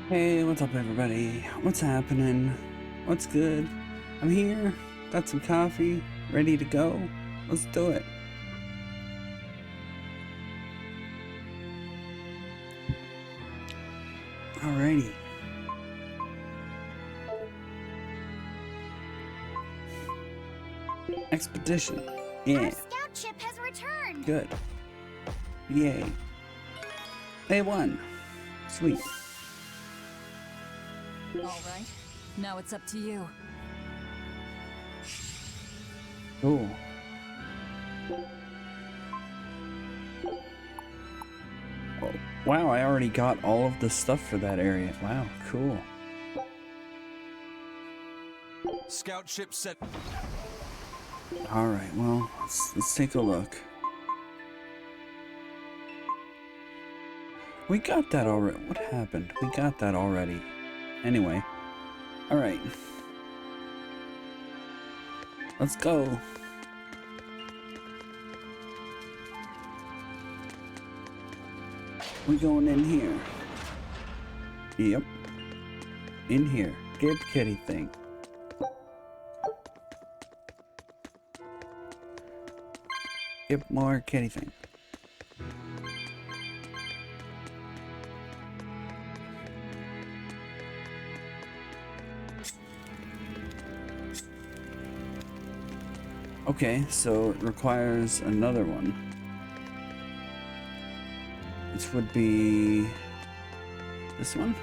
Hey, what's up everybody? What's happening? What's good? I'm here, got some coffee, ready to go. Let's do it. Alrighty. Expedition. Yeah. Our scout ship has returned. Good. Yay. They won. Sweet. All right, now it's up to you. Cool. Oh, wow, I already got all of the stuff for that area. Wow, cool. Scout ship set. Alright, well, let's take a look. We got that already. What happened? We got that already. Anyway. Alright. Let's go. We going in here. Yep. In here. Get the kitty thing. Get more kitty thing. Okay, so it requires another one. This would be this one.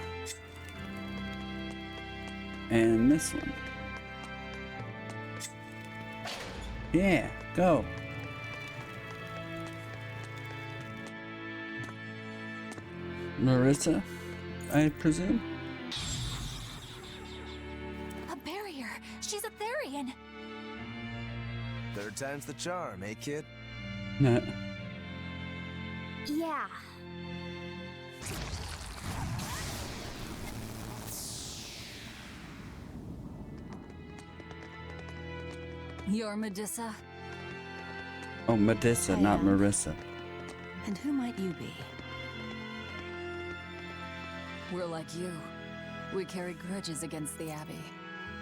And this one. Yeah, go. Marissa, I presume? A barrier. She's a Therian. Third time's the charm, eh, kid? Nah. Yeah. You're Medusa? Oh, Medusa, I not am. Marissa. And who might you be? We're like you. We carry grudges against the Abbey.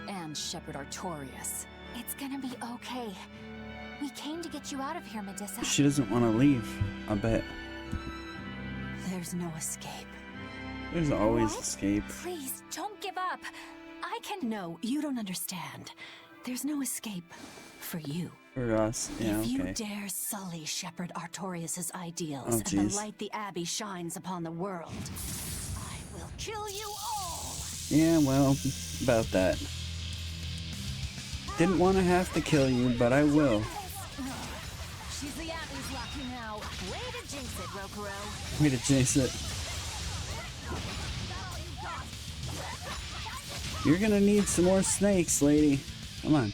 And Shepherd Artorias. It's gonna be okay. We came to get you out of here, Medusa. She doesn't want to leave, I bet. There's no escape. There's always What? escape. Please, don't give up. I can... No, you don't understand. There's no escape for you. For us, yeah, If you okay. dare sully Shepherd Artorias' ideals Oh, and the jeez. light the Abbey shines upon the world, I will kill you all! Yeah, well, about that. Didn't want to have to kill you, but I will. She's the Abbey's lucky now. Way to jinx it, Rokuro. Way to chase it. You're gonna need some more snakes, lady. Come on.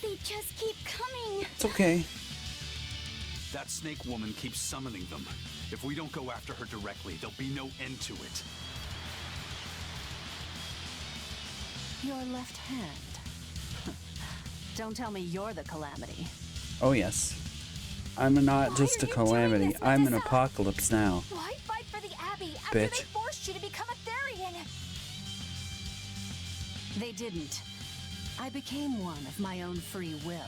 They just keep coming. It's okay. That snake woman keeps summoning them. If we don't go after her directly, there'll be no end to it. Your left hand. Don't tell me you're the calamity. Oh, yes. I'm not Why just are a you doing calamity. this, I'm an Medusa? apocalypse now. Why fight for the Abbey after Bitch. they forced you to become a Therian? They didn't. I became one of my own free will.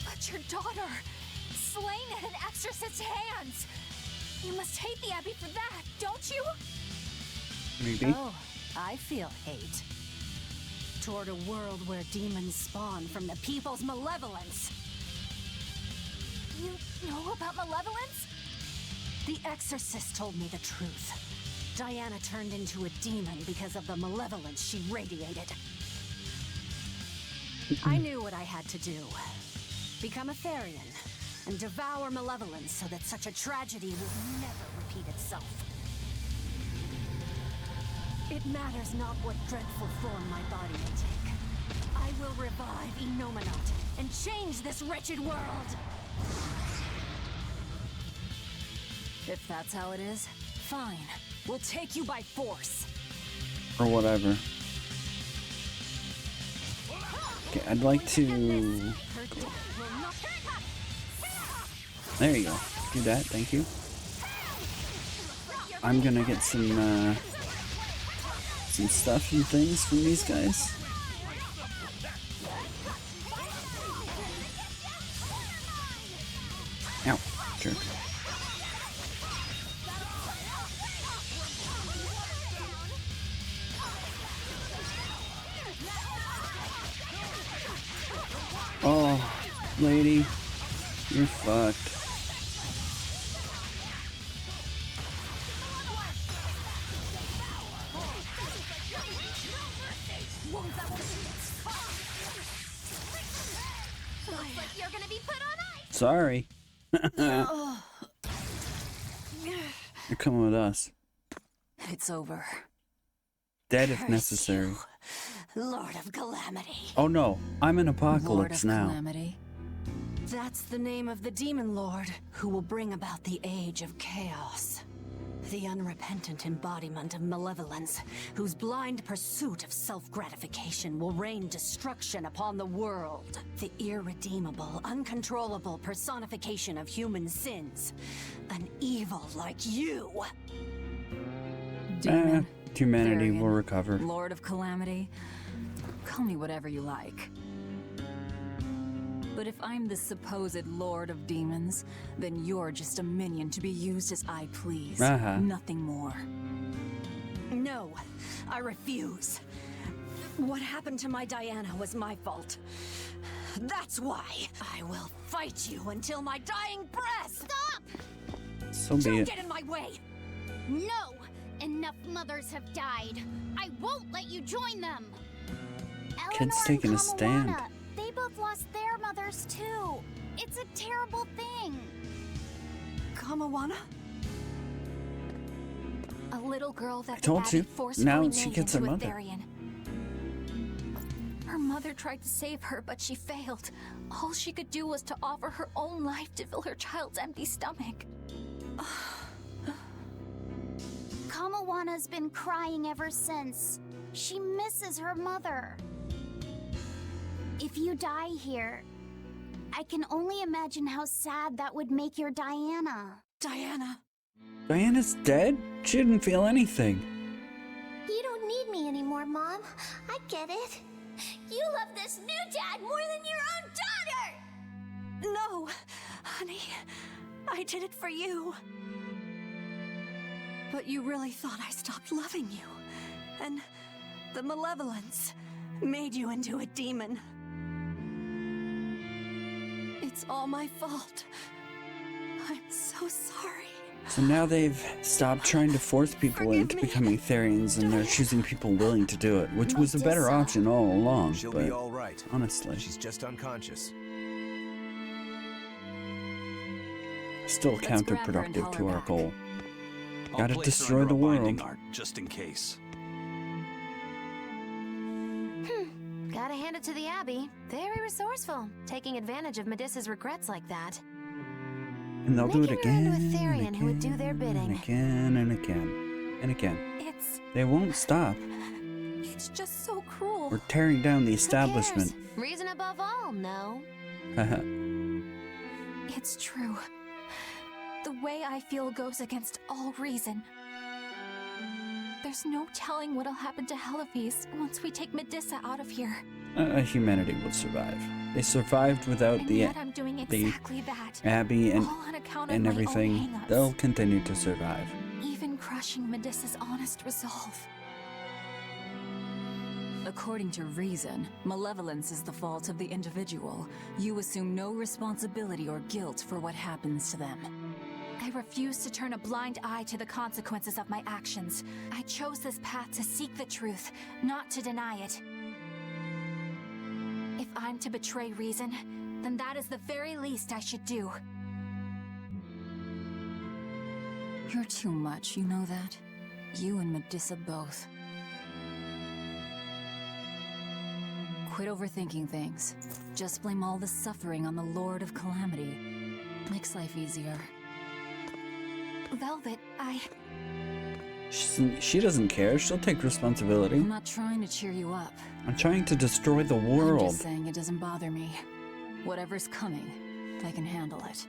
But your daughter, slain at an exorcist's hands. You must hate the Abbey for that, don't you? Maybe. Oh, I feel hate. Toward a world where demons spawn from the people's malevolence. You know about malevolence? The exorcist told me the truth. Diana turned into a demon because of the malevolence she radiated. I knew what I had to do. Become a Therian and devour malevolence so that such a tragedy would never repeat itself. It matters not what dreadful form my body may take. I will revive Enominat and change this wretched world! If that's how it is, fine. We'll take you by force. Or whatever. Okay, I'd like to... There you go. Do that, thank you. I'm gonna get some stuff and things from these guys. Ow, jerk. Oh, lady, you're fucked. You're gonna be put on ice. Sorry. You're coming with us. It's over. Dead if necessary. Lord of Calamity. Oh no, I'm in Apocalypse now. Calamity. That's the name of the Demon Lord who will bring about the Age of Chaos. The unrepentant embodiment of malevolence, whose blind pursuit of self-gratification will rain destruction upon the world. The irredeemable, uncontrollable personification of human sins. An evil like you. Demon, humanity will recover. Lord of Calamity. Call me whatever you like. But if I'm the supposed Lord of Demons, then you're just a minion to be used as I please. Nothing more. No, I refuse. What happened to my Diana was my fault. That's why I will fight you until my dying breath. Stop! So be Don't it. get in my way. No! Enough mothers have died. I won't let you join them. Kid's Eleanor taking a and stand. Kamawana, they both lost their mothers too. It's a terrible thing. Kamawana? A little girl that I told the you. Abbey forcefully Now made she gets her into a mother. Therian. Her mother tried to save her, but she failed. All she could do was to offer her own life to fill her child's empty stomach. Kamawana's been crying ever since. She misses her mother. If you die here, I can only imagine how sad that would make your Diana. Diana. Diana's dead? She didn't feel anything. You don't need me anymore, Mom. I get it. You love this new dad more than your own daughter! No, honey. I did it for you. But you really thought I stopped loving you. And the malevolence made you into a demon. It's all my fault. I'm so sorry. So now they've stopped trying to force people Forgive into me. becoming Therians, and they're choosing people willing to do it, which was a better option all along. She'll but be all right. honestly, She's just unconscious. still grab her and counterproductive haul to her our back. goal. I'll Gotta place her destroy under the a binding world. arc, just in case. Gotta hand it to the Abbey. Very resourceful, taking advantage of Medissa's regrets like that. And they'll do it Making her into a again, Therian and who would do their again, bidding. and again, and again, and again. They won't stop. It's just so cruel. We're tearing down the Who establishment. cares? Reason above all, no. Haha. It's true. The way I feel goes against all reason. There's no telling what'll happen to Heliphys once we take Medissa out of here. Humanity will survive. They survived without And the yet I'm doing exactly that. Abbey and all on account of and my everything. own hang-ups. They'll continue to survive. Even crushing Medissa's honest resolve. According to reason, malevolence is the fault of the individual. You assume no responsibility or guilt for what happens to them. I refuse to turn a blind eye to the consequences of my actions. I chose this path to seek the truth, not to deny it. If I'm to betray reason, then that is the very least I should do. You're too much, you know that? You and Medissa both. Quit overthinking things. Just blame all the suffering on the Lord of Calamity. Makes life easier. Velvet, She doesn't care. She'll take responsibility. I'm not trying to cheer you up. I'm trying to destroy the I'm world. just saying it doesn't bother me. Whatever's coming, I can handle it.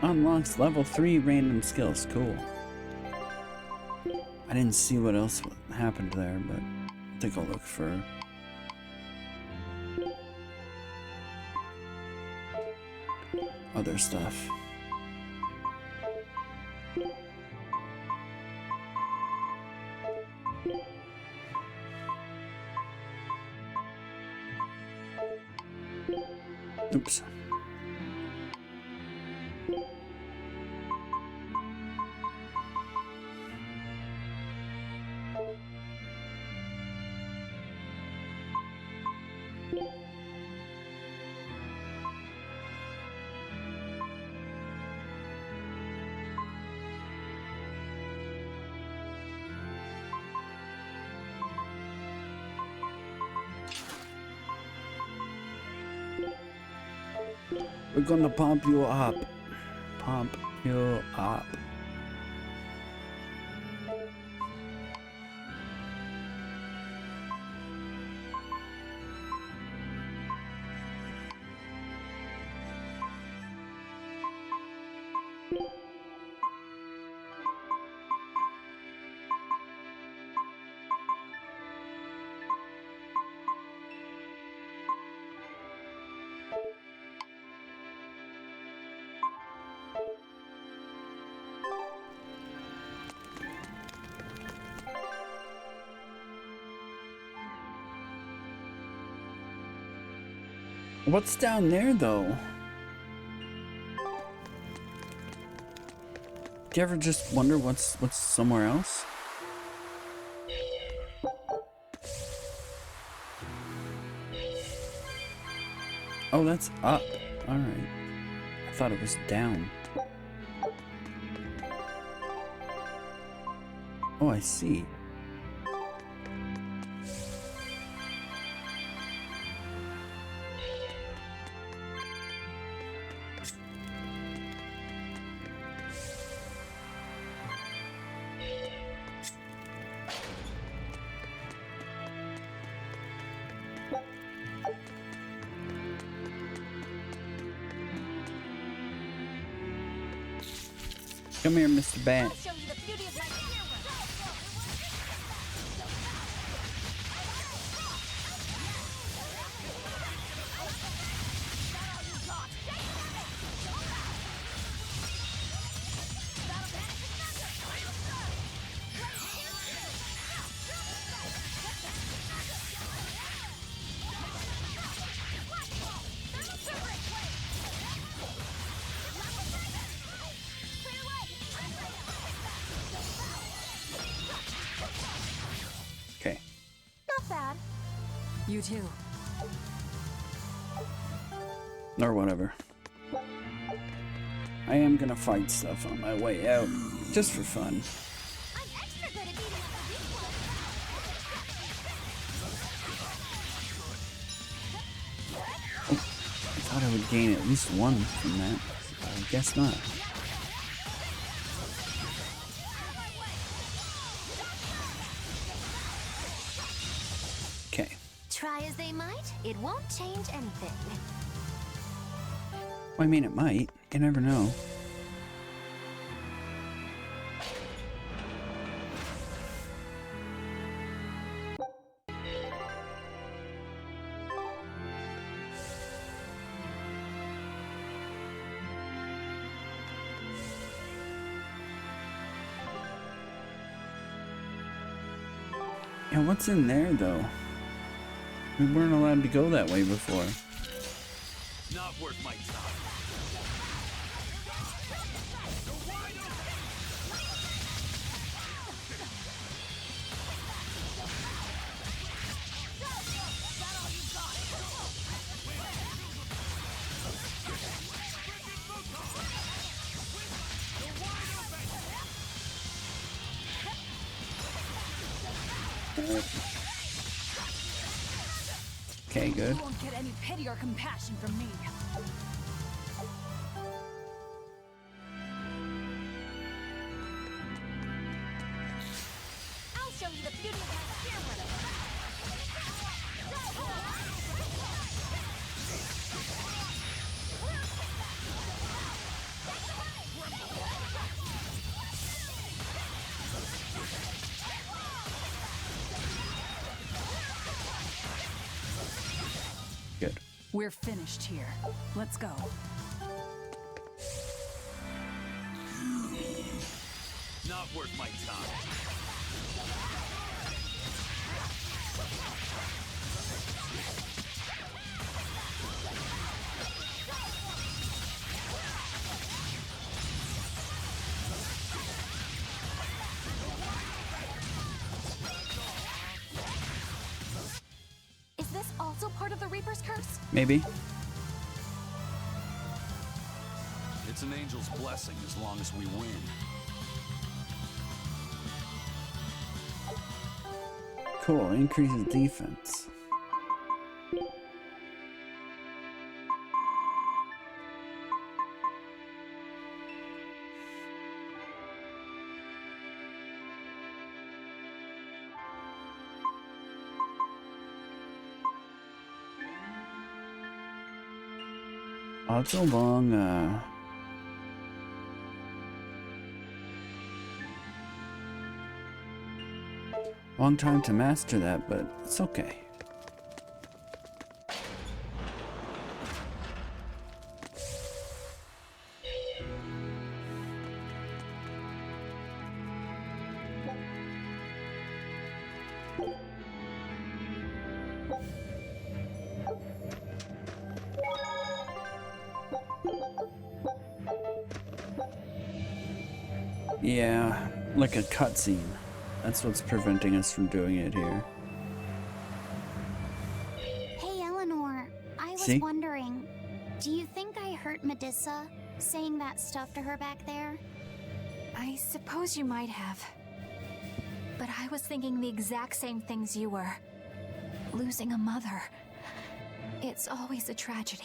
Unlocks level 3 random skills. Cool. I didn't see what else happened there, but I think I'll look for... other stuff. Oops. We're gonna pump you up. Pump you up. What's down there, though? Do you ever just wonder what's somewhere else? Oh, that's up. Alright. I thought it was down. Oh, I see. Come here, Mr. Bat. Okay. Not bad. You too. Or whatever. I am gonna fight stuff on my way out, just for fun. I'm extra good at beating up the weak ones. I thought I would gain at least one from that. I guess not. Okay. Try as they might, it won't change anything. Well, I mean, it might. You never know. Yeah, what's in there, though? We weren't allowed to go that way before. Not worth my time. Okay, good. You won't get any pity or compassion from me. I'll show you the beauty of my spear. Good. We're finished here. Let's go. Not worth my time. Is this also part of the Reaper's curse? Maybe. It's an angel's blessing as long as we win. Cool. Increases defense. Oh, it's a long time to master that, but it's okay. Yeah, like a cutscene. That's what's preventing us from doing it here. Hey, Eleanor. I was See? wondering, do you think I hurt Medusa saying that stuff to her back there? I suppose you might have. But I was thinking the exact same things you were. Losing a mother. It's always a tragedy.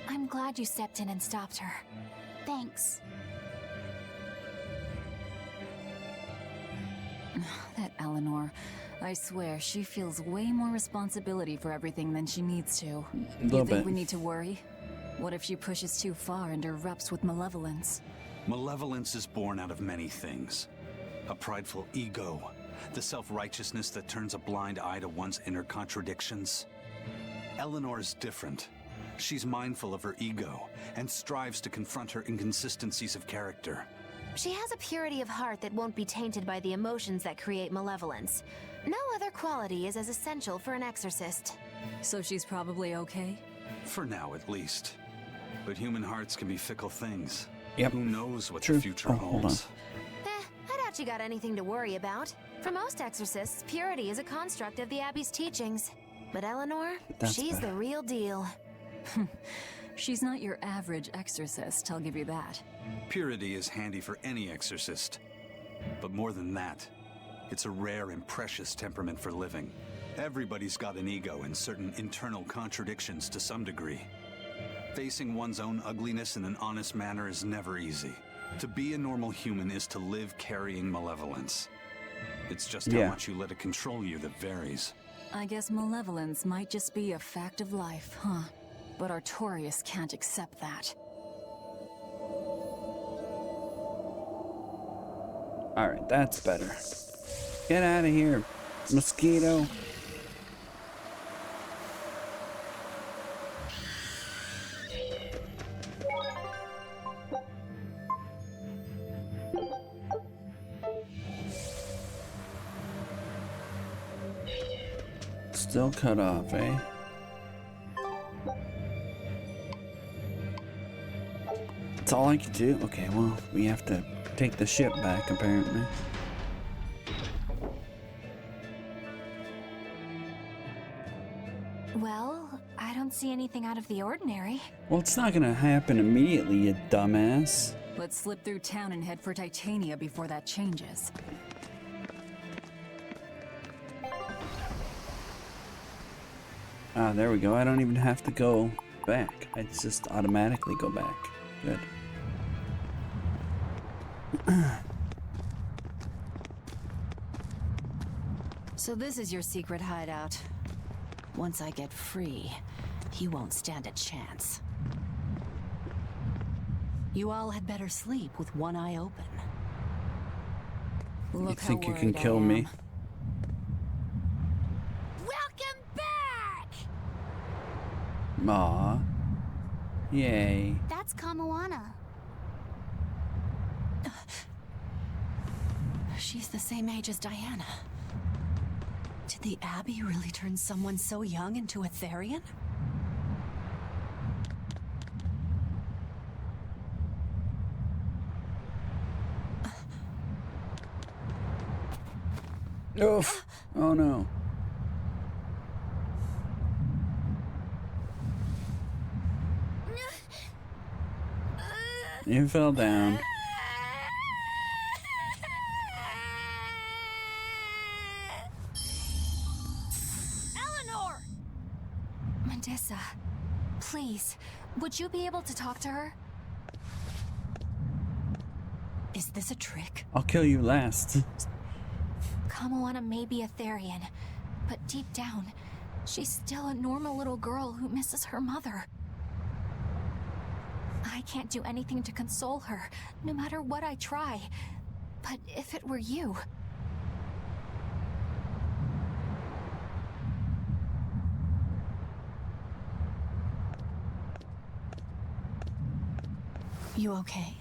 I'm glad you stepped in and stopped her. Thanks. That Eleanor. I swear, she feels way more responsibility for everything than she needs to. A You little think bit. we need to worry? What if she pushes too far and erupts with malevolence? Malevolence is born out of many things. A prideful ego, the self-righteousness that turns a blind eye to one's inner contradictions. Eleanor's different. She's mindful of her ego and strives to confront her inconsistencies of character. She has a purity of heart that won't be tainted by the emotions that create malevolence. No other quality is as essential for an exorcist. So she's probably okay? For now, at least. But human hearts can be fickle things. Yep. Who knows what True. the future Oh, hold holds? I doubt you got anything to worry about. For most exorcists, purity is a construct of the Abbey's teachings. But Eleanor, That's she's better. the real deal. She's not your average exorcist, I'll give you that. Purity is handy for any exorcist. But more than that, it's a rare and precious temperament for living. Everybody's got an ego and certain internal contradictions to some degree. Facing one's own ugliness in an honest manner is never easy. To be a normal human is to live carrying malevolence. It's just Yeah. how much you let it control you that varies. I guess malevolence might just be a fact of life, huh? But Artorias can't accept that. Alright, that's better. Get out of here, mosquito. Still cut off, eh? That's all I can do? Okay, well, we have to take the ship back, apparently. Well, I don't see anything out of the ordinary. Well, it's not gonna happen immediately, you dumbass. Let's slip through town and head for Titania before that changes. Ah, there we go. I don't even have to go back. I just automatically go back. Good. So this is your secret hideout. Once I get free, you won't stand a chance. You all had better sleep with one eye open. You Look think how you can worried I kill me? am. Welcome back! Aw. Yay. That's Kamoana. She's the same age as Diana. Did the Abbey really turn someone so young into a Therian? Oof. Oh no. You fell down. Eleanor! Medissa, please, would you be able to talk to her? Is this a trick? I'll kill you last. Kamoana may be a Therian, but deep down, she's still a normal little girl who misses her mother. I can't do anything to console her, no matter what I try. But if it were you... You okay?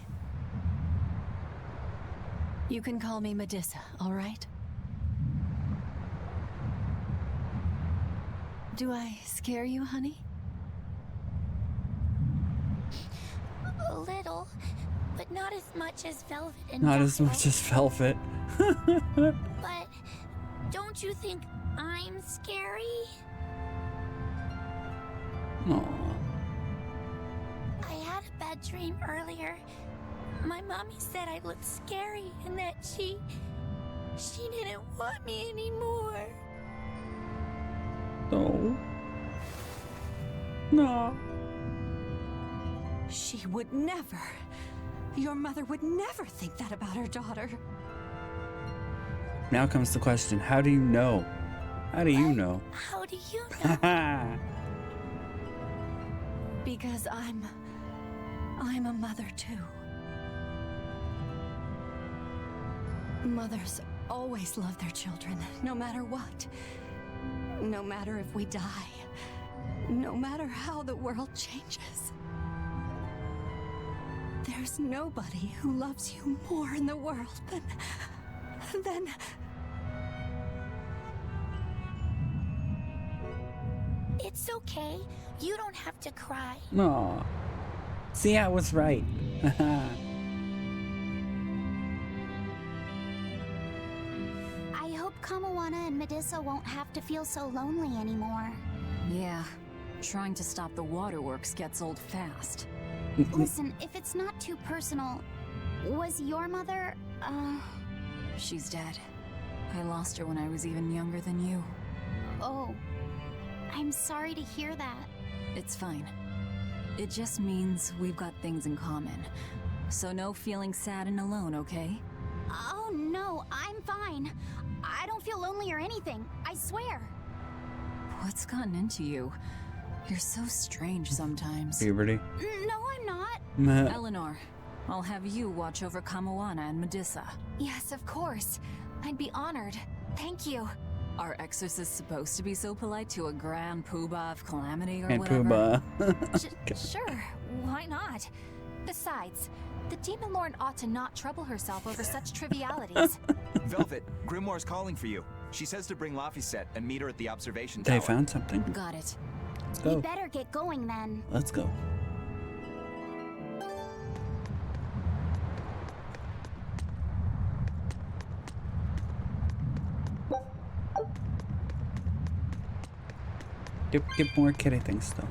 You can call me Medissa, all right? Do I scare you, honey? A little, but not as much as Velvet and Not as Dazzle. much as Velvet. But don't you think I'm scary? Aw. I had a bad dream earlier. My mommy said I looked scary and that she didn't want me anymore. No. No. She would never. Your mother would never think that about her daughter. Now comes the question, how do you know? How do you know? How do you know? Haha. Because I'm a mother too. Mothers always love their children, no matter what. No matter if we die. No matter how the world changes. There's nobody who loves you more in the world than... It's okay. You don't have to cry. Aw. See, I was right. I hope Kamoana and Medissa won't have to feel so lonely anymore. Yeah, trying to stop the waterworks gets old fast. Listen, if it's not too personal, was your mother, She's dead. I lost her when I was even younger than you. Oh, I'm sorry to hear that. It's fine. It just means we've got things in common. So no feeling sad and alone, okay? Oh no, I'm fine. I don't feel lonely or anything, I swear. What's gotten into you? You're so strange sometimes. Puberty. No, I'm not. Meh. Eleanor, I'll have you watch over Kamoana and Medissa. Yes, of course. I'd be honored. Thank you. Are exorcists supposed to be so polite to a grand poobah of calamity or And whatever? Pumbaa. Sure, why not? Besides, the Demon Lord ought to not trouble herself over such trivialities. Velvet, Grimoire's calling for you. She says to bring Laphicet and meet her at the observation tower. They found something. Got it. Let's We go. better get going then. Let's go. Get more kitty things though.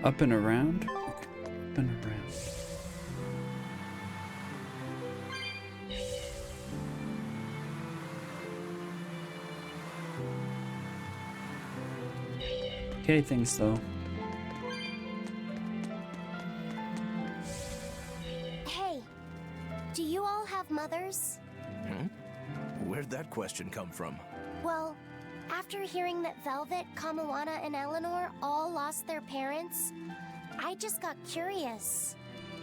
Up and around? Up and around. Okay, things though. Hey, do you all have mothers? Where'd that question come from? Well, after hearing that Velvet, Kamawana, and Eleanor all lost their parents, I just got curious.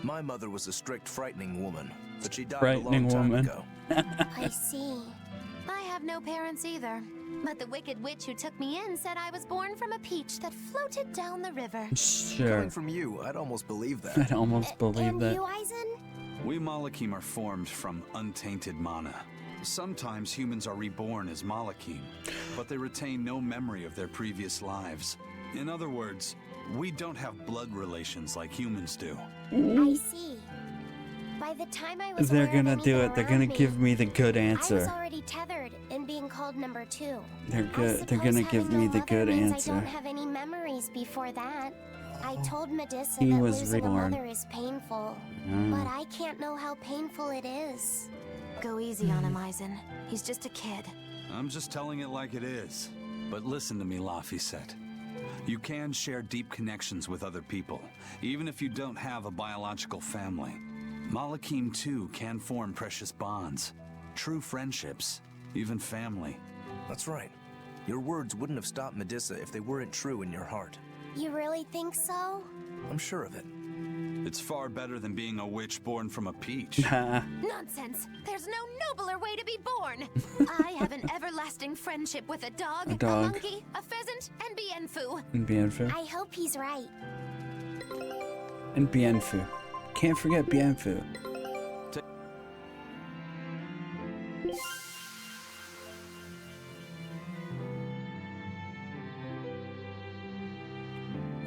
My mother was a strict, frightening woman, but she died Frightening a long time woman. ago. I see. I have no parents either. But the wicked witch who took me in said I was born from a peach that floated down the river. Sure. Coming from you, I'd almost believe that. I'd almost believe And that. you, Eisen? We Malakim are formed from untainted mana. Sometimes humans are reborn as Malakim, but they retain no memory of their previous lives. In other words, we don't have blood relations like humans do. I see. By the time I was They're aware of gonna do anything it. They're gonna around give me the good I was answer. already tethered and being called number 2. They're I good. They're suppose gonna give having me no the mother good means I answer. don't have any memories before that. I told Medusa He that was losing reborn. a mother is painful, but I can't know how painful it is. Go easy on him, Eisen. He's just a kid. I'm just telling it like it is. But listen to me, Laphicet. You can share deep connections with other people, even if you don't have a biological family. Malakim, too, can form precious bonds, true friendships, even family. That's right. Your words wouldn't have stopped Medusa if they weren't true in your heart. You really think so? I'm sure of it. It's far better than being a witch born from a peach. Nonsense! There's no nobler way to be born! I have an everlasting friendship with a dog, A dog. monkey, a pheasant, and Bienfu. And Bienfu. I hope he's right. And Bienfu. Can't forget Bienfu.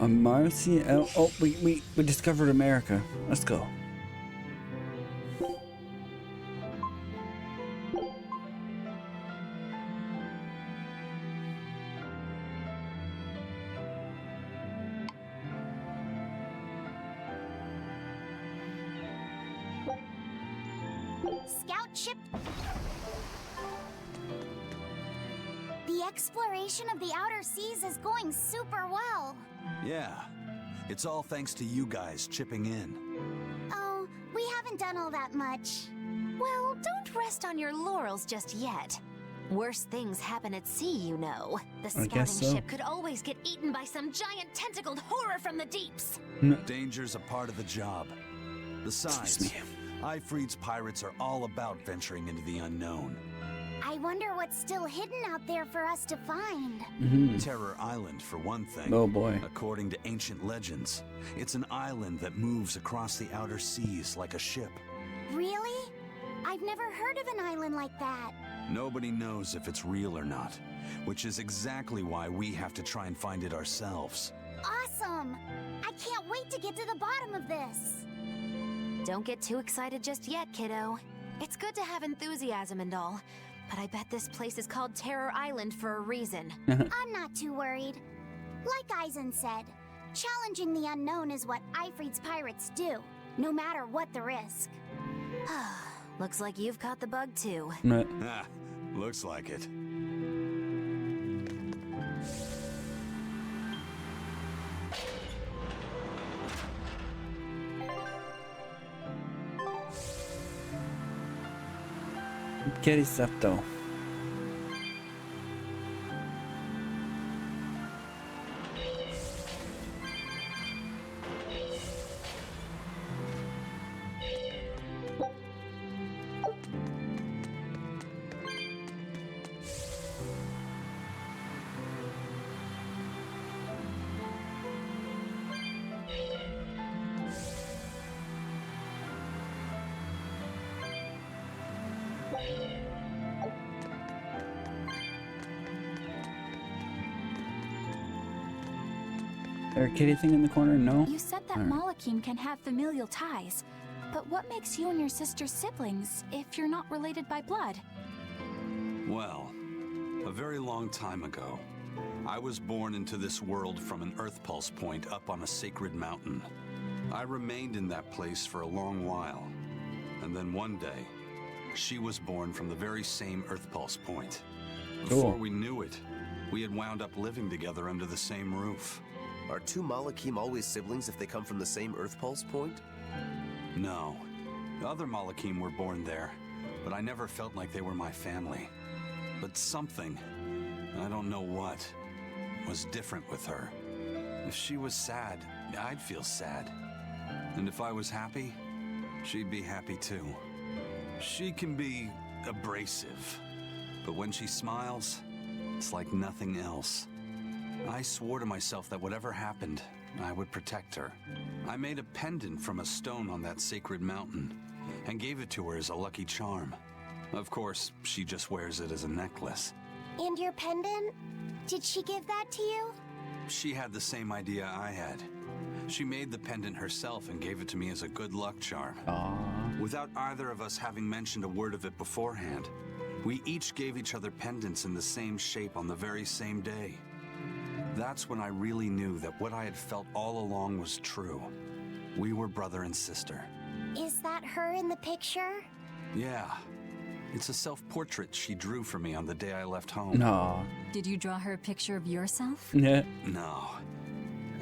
Marcia. Oh, we discovered America. Let's go. Scout ship. The exploration of the outer seas is going super well. Yeah, it's all thanks to you guys chipping in. Oh, we haven't done all that much. Well, don't rest on your laurels just yet. Worse things happen at sea, you know. The I scouting guess so. ship could always get eaten by some giant tentacled horror from the deeps. Danger's a part of the job. Besides, Excuse me. Ifrit's pirates are all about venturing into the unknown. I wonder what's still hidden out there for us to find. Terror Island, for one thing. Oh boy. According to ancient legends, it's an island that moves across the outer seas like a ship. Really? I've never heard of an island like that. Nobody knows if it's real or not, which is exactly why we have to try and find it ourselves. Awesome! I can't wait to get to the bottom of this. Don't get too excited just yet, kiddo. It's good to have enthusiasm and all, but I bet this place is called Terror Island for a reason. I'm not too worried. Like Eisen said, challenging the unknown is what Ifrit's pirates do, no matter what the risk. Looks like you've caught the bug too. Ah, looks like it. Get his stuff though. There a kitty thing in the corner? No? You said that Malakim can have familial ties, but what makes you and your sister siblings if you're not related by blood? Well, a very long time ago, I was born into this world from an Earth Pulse point up on a sacred mountain. I remained in that place for a long while. And then one day, she was born from the very same Earth Pulse point. Before we knew it, we had wound up living together under the same roof. Are two Malachim always siblings if they come from the same Earth Pulse point? No. The other Malachim were born there, but I never felt like they were my family. But something, I don't know what, was different with her. If she was sad, I'd feel sad. And if I was happy, she'd be happy too. She can be abrasive, but when she smiles, it's like nothing else. I swore to myself that whatever happened, I would protect her. I made a pendant from a stone on that sacred mountain and gave it to her as a lucky charm. Of course, she just wears it as a necklace. And your pendant? Did she give that to you? She had the same idea I had. She made the pendant herself and gave it to me as a good luck charm. Aww. Without either of us having mentioned a word of it beforehand, we each gave each other pendants in the same shape on the very same day. That's when I really knew that what I had felt all along was true. We were brother and sister. Is that her in the picture? Yeah. It's a self-portrait she drew for me on the day I left home. No. Did you draw her a picture of yourself? Yeah. No.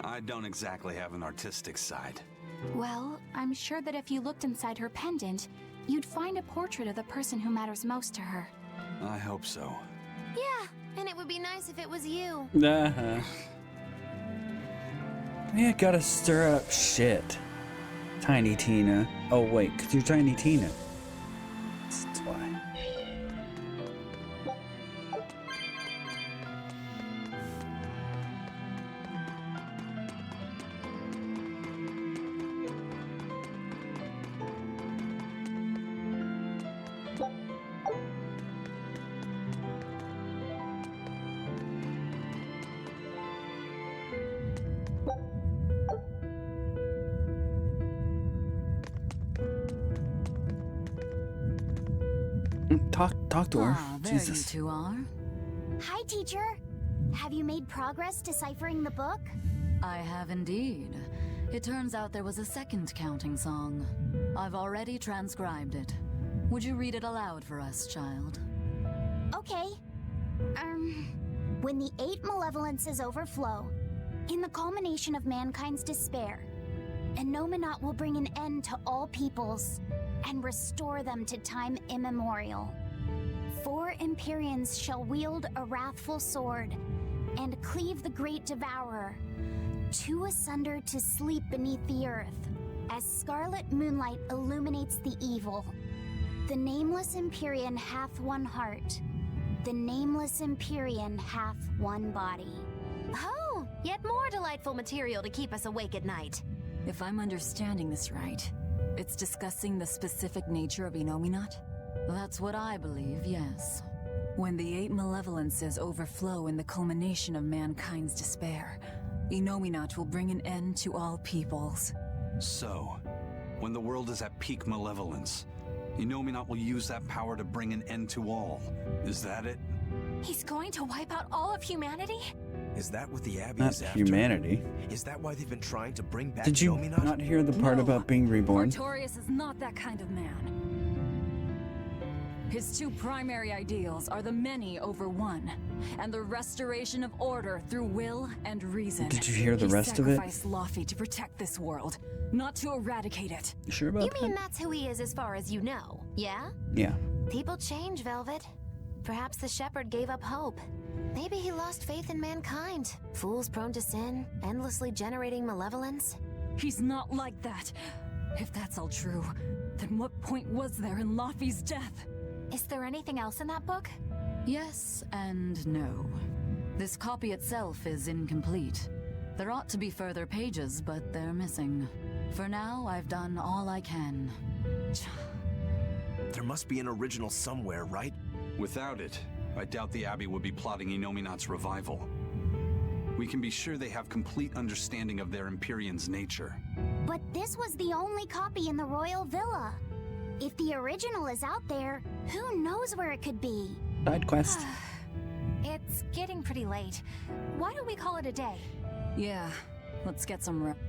I don't exactly have an artistic side. Well, I'm sure that if you looked inside her pendant, you'd find a portrait of the person who matters most to her. I hope so. Yeah, and it would be nice if it was you. Uh-huh. Yeah, gotta stir up shit. Tiny Tina. Oh, wait, 'cause you're Tiny Tina. That's why. Talk to her. Ah, there Jesus. you two are. Hi, teacher. Have you made progress deciphering the book? I have indeed. It turns out there was a second counting song. I've already transcribed it. Would you read it aloud for us, child? Okay. When the 8 malevolences overflow, in the culmination of mankind's despair, Innominat will bring an end to all peoples and restore them to time immemorial. 4 Empyreans shall wield a wrathful sword and cleave the great devourer, 2 asunder to sleep beneath the earth, as scarlet moonlight illuminates the evil. The nameless Empyrean hath one heart. The nameless Empyrean hath one body. Oh, yet more delightful material to keep us awake at night. If I'm understanding this right, it's discussing the specific nature of Innominat? That's what I believe, yes. When the 8 malevolences overflow in the culmination of mankind's despair, Innominat will bring an end to all peoples. So, when the world is at peak malevolence, Innominat will use that power to bring an end to all. Is that it? He's going to wipe out all of humanity? Is that what the Abbey Not is after? humanity. Is that why they've been trying to bring back Did you Innominat? not hear the part No. about being reborn? Artorias is not that kind of man. His 2 primary ideals are the many over one, and the restoration of order through will and reason. Did you hear the rest of it? He sacrificed Laufey to protect this world, not to eradicate it. You sure about You that? mean that's who he is as far as you know, yeah? Yeah. People change, Velvet. Perhaps the shepherd gave up hope. Maybe he lost faith in mankind. Fools prone to sin, endlessly generating malevolence. He's not like that. If that's all true, then what point was there in Laufey's death? Is there anything else in that book? Yes and no. This copy itself is incomplete. There ought to be further pages, but they're missing. For now, I've done all I can. There must be an original somewhere, right? Without it, I doubt the Abbey would be plotting Innominat's revival. We can be sure they have complete understanding of their Empyrean's nature. But this was the only copy in the royal villa. If the original is out there, who knows where it could be? Side quest. It's getting pretty late. Why don't we call it a day? Yeah, let's get some rest.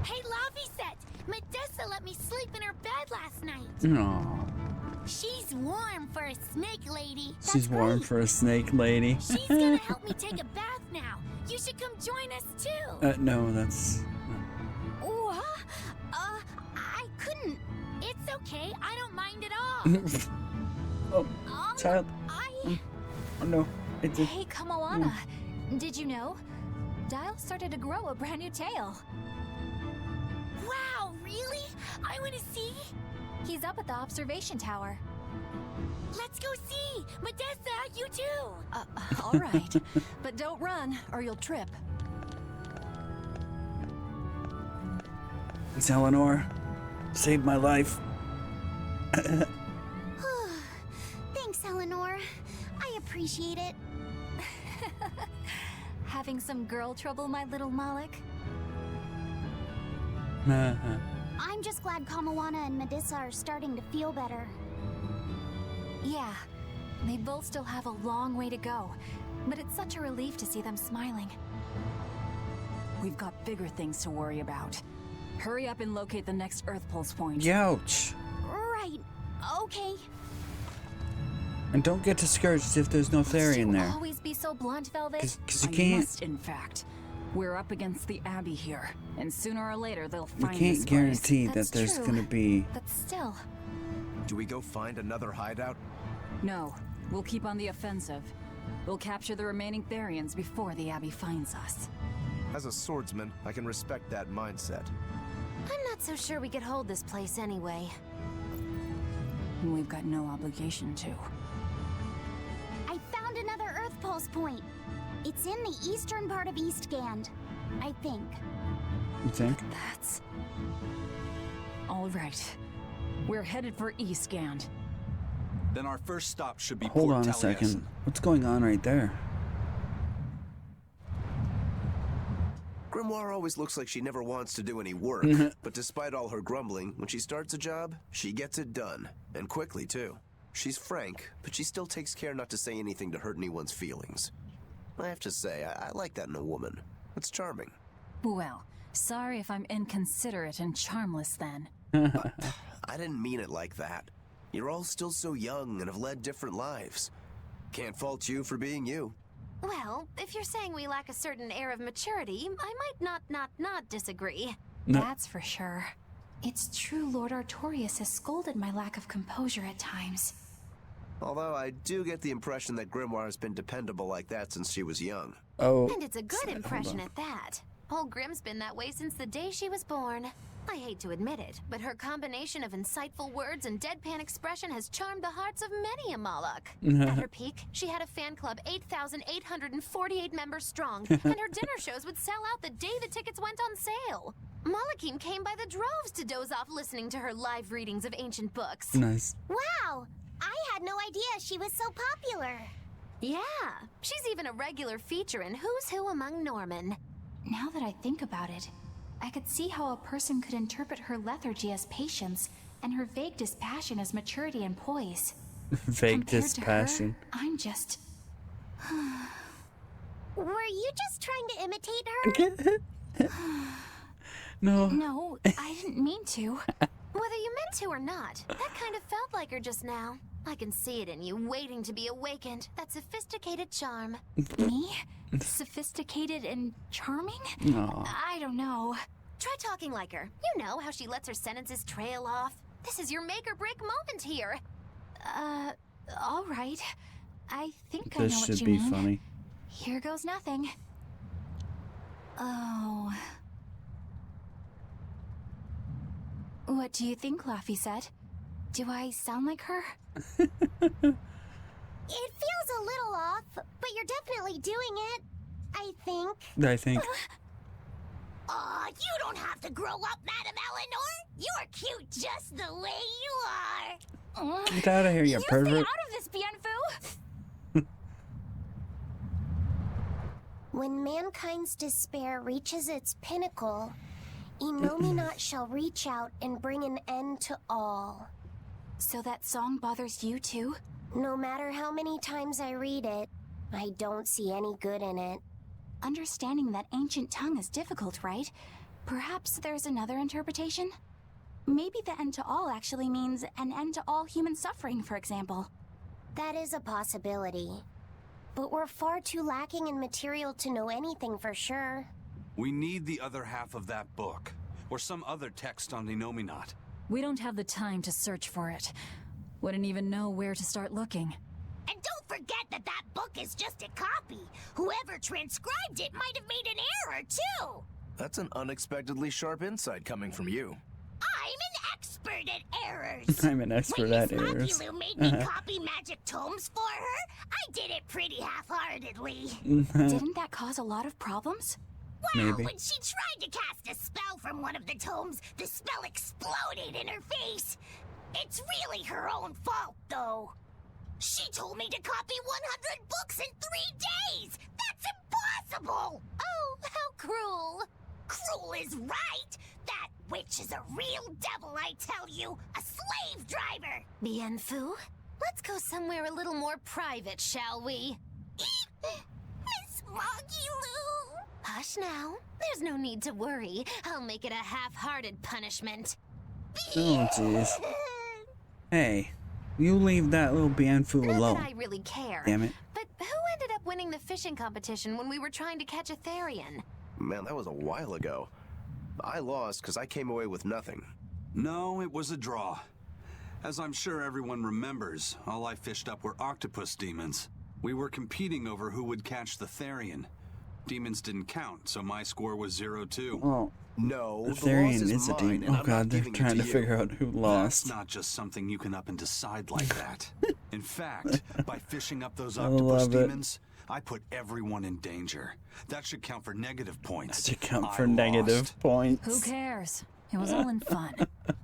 Hey, Laviset! Medessa let me sleep in her bed last night. Aww. She's warm for a snake lady. She's warm for a snake lady. She's gonna help me take a bath now. You should come join us too. No, that's... What? I couldn't. It's okay. I don't mind at all. Oh, child. Oh no. It's a... Hey, Kamoana. Did you know? Dial started to grow a brand new tail. Wow, really? I want to see. He's up at the observation tower. Let's go see. Medessa, you too. All right. But don't run, or you'll trip. It's Eleanor. Saved my life. Thanks, Eleanor. I appreciate it. Having some girl trouble, my little Malik? I'm just glad Kamawana and Medissa are starting to feel better. Yeah, they both still have a long way to go, but it's such a relief to see them smiling. We've got bigger things to worry about. Hurry up and locate the next Earth Pulse point. Youch. Right. Okay. And don't get discouraged if there's no fairy in there. Always be so blunt, Velvet. Because you I can't... must, in fact. We're up against the Abbey here, and sooner or later they'll We find can't this guarantee That's that there's true. gonna be... But still. Do we go find another hideout? place. No, we'll keep on the offensive. We'll capture the remaining Therians before the Abbey finds us. As a swordsman, I can respect that mindset. I'm not so sure we could hold this place anyway. And we've got no obligation to. I found another Earth Pulse point. It's in the eastern part of Eastgand, I think. You think? That's... all right. We're headed for Eastgand. Then our first stop should be Hold Port on a Taliesin. second. What's going on right there? Grimoire always looks like she never wants to do any work, but despite all her grumbling, when she starts a job, she gets it done, and quickly too. She's frank, but she still takes care not to say anything to hurt anyone's feelings. I have to say, I like that in a woman. It's charming. Well, sorry if I'm inconsiderate and charmless then. I didn't mean it like that. You're all still so young and have led different lives. Can't fault you for being you. Well, if you're saying we lack a certain air of maturity, I might not disagree. No. That's for sure. It's true Lord Artorius has scolded my lack of composure at times. Although I do get the impression that Grimoire has been dependable like that since she was young. Oh. And it's a good hold impression on. at that. Old Grim's been that way since the day she was born. I hate to admit it, but her combination of insightful words and deadpan expression has charmed the hearts of many a Moloch. At her peak, she had a fan club 8,848 members strong, and her dinner shows would sell out the day the tickets went on sale. Molochim came by the droves to doze off listening to her live readings of ancient books. Nice. Wow! I had no idea she was so popular. Yeah, she's even a regular feature in Who's Who Among Norman. Now that I think about it, I could see how a person could interpret her lethargy as patience and her vague dispassion as maturity and poise. Vague Compared dispassion. To her, I'm just... Were you just trying to imitate her? No. No, I didn't mean to. Whether you meant to or not, that kind of felt like her just now. I can see it in you, waiting to be awakened. That sophisticated charm. Me? Sophisticated and charming? Aw. I don't know. Try talking like her. You know how she lets her sentences trail off. This is your make or break moment here. All right. I think I know This what should you be mean. funny. Here goes nothing. Oh. What do you think, Laffy said? Do I sound like her? It feels a little off, but you're definitely doing it. I think. I think. Aw, you don't have to grow up, Madam Eleanor. You're cute just the way you are. Get out of here, you pervert. Stay out of this, Bienfu! When mankind's despair reaches its pinnacle, Inominat shall reach out and bring an end to all. So that song bothers you too? No matter how many times I read it, I don't see any good in it. Understanding that ancient tongue is difficult, right? Perhaps there's another interpretation? Maybe the end to all actually means an end to all human suffering, for example. That is a possibility. But we're far too lacking in material to know anything for sure. We need the other half of that book, or some other text on Inominat. We don't have the time to search for it. Wouldn't even know where to start looking. And don't forget that that book is just a copy. Whoever transcribed it might have made an error, too. That's an unexpectedly sharp insight coming from you. I'm an expert at errors. I'm an expert at when errors. Miss Makulu made me copy magic tomes for her, I did it pretty half-heartedly. Didn't that cause a lot of problems? Well, Maybe. when she tried to cast a spell from one of the tomes, the spell exploded in her face. It's really her own fault, though. She told me to copy 100 books in 3 days! That's impossible! Oh, how cruel. Cruel is right! That witch is a real devil, I tell you! A slave driver! Bienfu, let's go somewhere a little more private, shall we? Miss Makulu! Hush now. There's no need to worry. I'll make it a half-hearted punishment. Oh, jeez. Hey, you leave that little Bienfu Not alone. that I really care. Damn it. But who ended up winning the fishing competition when we were trying to catch a Therian? Man, that was a while ago. I lost because I came away with nothing. No, it was a draw. As I'm sure everyone remembers, all I fished up were octopus demons. We were competing over who would catch the Therian. Demons didn't count, so my score was 0-2. Oh, No, the the loss Therian is is a mine, demon. and Oh I'm god, not they're giving it trying to you. figure out who That's lost. not just something you can up and decide like that. In fact, by fishing up those I octopus love it. demons, I put everyone in danger. That should count for negative points. To count I for negative lost. points. Who cares? It was all in fun.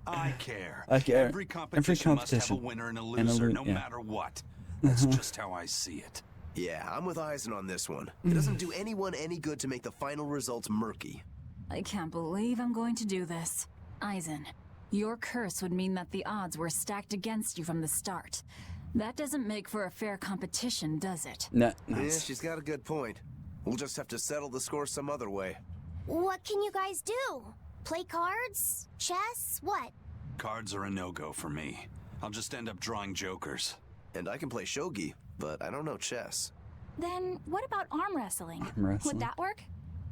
I care. I care. Every competition must have a winner and a loser, no matter what. That's just how I see it. Yeah, I'm with Eisen on this one. It doesn't do anyone any good to make the final results murky. I can't believe I'm going to do this. Eisen, your curse would mean that the odds were stacked against you from the start. That doesn't make for a fair competition, does it? No, Yeah, she's got a good point. We'll just have to settle the score some other way. What can you guys do? Play cards? Chess? What? Cards are a no-go for me. I'll just end up drawing jokers. And I can play shogi, but I don't know chess. Then what about arm wrestling? Arm wrestling. Would that work?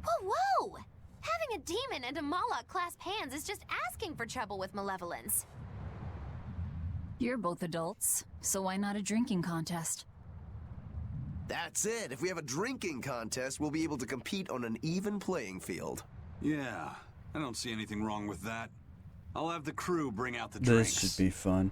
Whoa, whoa! Having a demon and a Moloch clasp hands is just asking for trouble with malevolence. You're both adults, so why not a drinking contest? That's it. If we have a drinking contest, we'll be able to compete on an even playing field. Yeah, I don't see anything wrong with that. I'll have the crew bring out the drinks. This should be fun.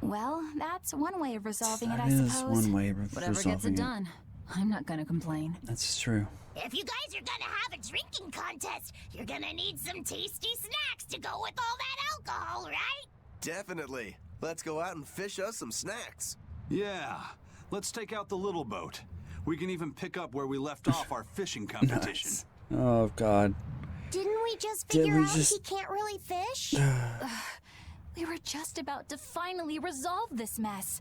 Well, that's one way of resolving it, That I is suppose. one way of Whatever gets resolving it done. I'm not gonna complain. That's true. If you guys are gonna have a drinking contest, you're gonna need some tasty snacks to go with all that alcohol, right? Definitely. Let's go out and fish us some snacks. Yeah, let's take out the little boat. We can even pick up where we left off our fishing competition. Nice. Oh god. Didn't we just Did figure we out just- he can't really fish? We were just about to finally resolve this mess.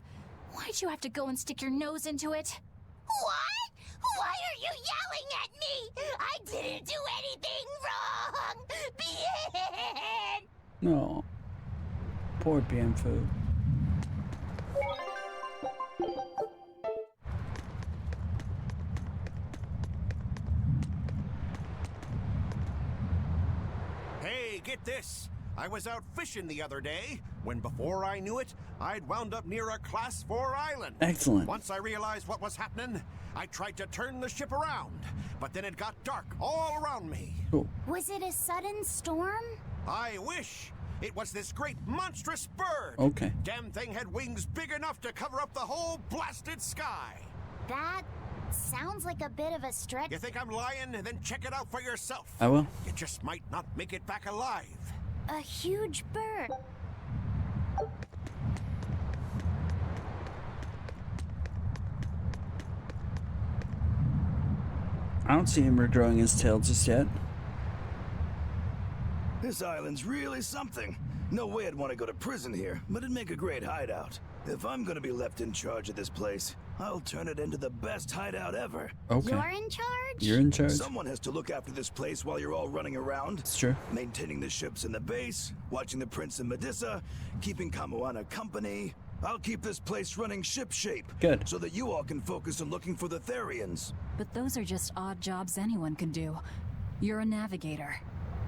Why'd you have to go and stick your nose into it? What? Why are you yelling at me? I didn't do anything wrong! Bien! No. Poor Bienfu. Hey, get this! I was out fishing the other day, when before I knew it, I'd wound up near a Class 4 island. Excellent. Once I realized what was happening, I tried to turn the ship around, but then it got dark all around me. Cool. Was it a sudden storm? I wish! It was this great monstrous bird! Okay. Damn thing had wings big enough to cover up the whole blasted sky! That Sounds like a bit of a stretch. You think I'm lying? Then check it out for yourself. I will. You just might not make it back alive. A huge bird. I don't see him regrowing his tail just yet. This island's really something. No way I'd want to go to prison here, but it'd make a great hideout. If I'm gonna be left in charge of this place, I'll turn it into the best hideout ever. Okay. You're in charge? You're in charge? Someone has to look after this place while you're all running around. It's true. Maintaining the ships in the base, watching the Prince and Medusa, keeping Kamoana company. I'll keep this place running ship-shape. Good. So that you all can focus on looking for the Therians. But those are just odd jobs anyone can do. You're a navigator.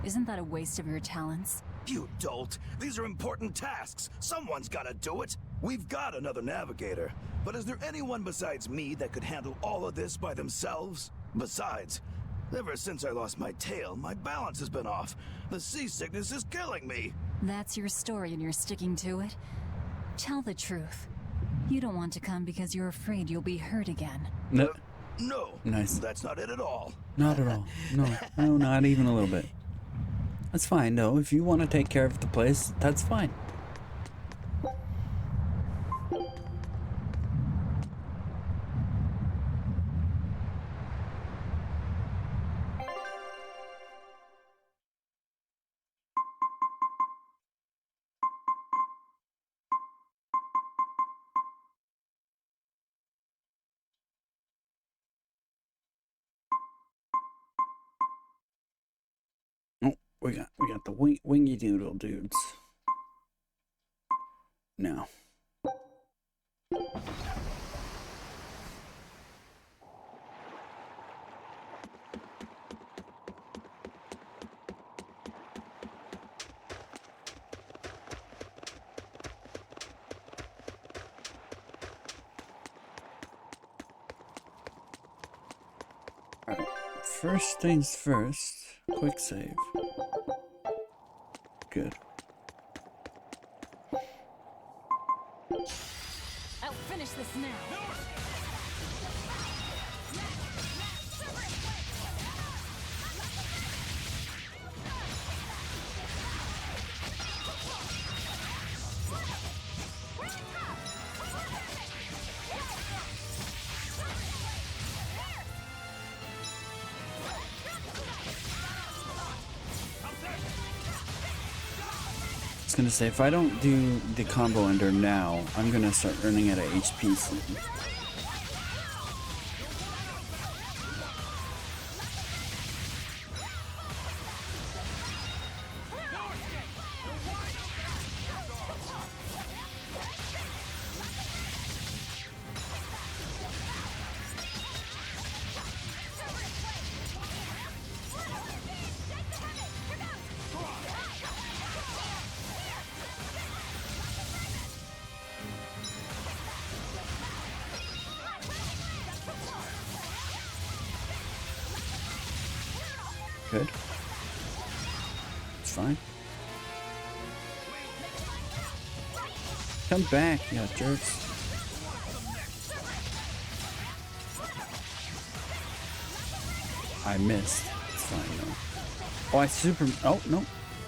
Isn't that a waste of your talents? You dolt! These are important tasks! Someone's gotta do it! We've got another navigator, but is there anyone besides me that could handle all of this by themselves? Besides, ever since I lost my tail, my balance has been off. The seasickness is killing me! That's your story and you're sticking to it? Tell the truth. You don't want to come because you're afraid you'll be hurt again. No. No. Nice. That's not it at all. Not at all. No. No, not even a little bit. That's fine, though. If you want to take care of the place, that's fine. We got the wingy doodle dudes. No. Alright, first things first, quick save. Good. I'll finish this now. I was gonna say, if I don't do the combo ender now, I'm gonna start running out of HP soon. Good. It's fine. Come back, you jerks. I missed. It's fine though. Oh, I super. Oh, no.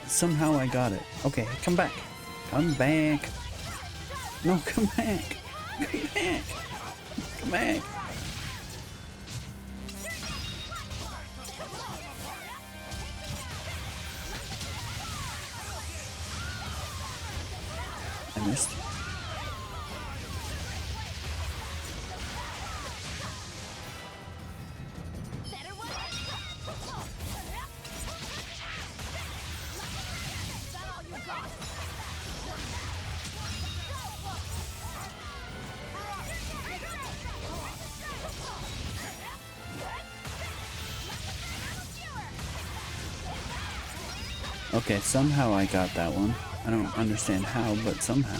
Somehow I got it. Okay, come back. Come back. No, come back. Come back. Come back. I missed. Okay, somehow I got that one. I don't understand how, but somehow.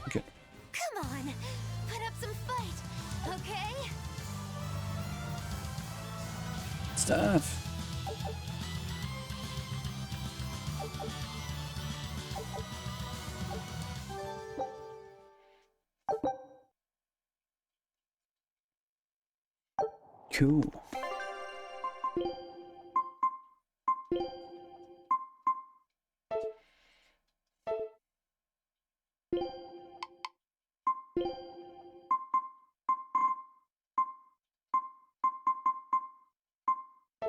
Okay. Come on. put up some fight, okay? Stuff. Cool.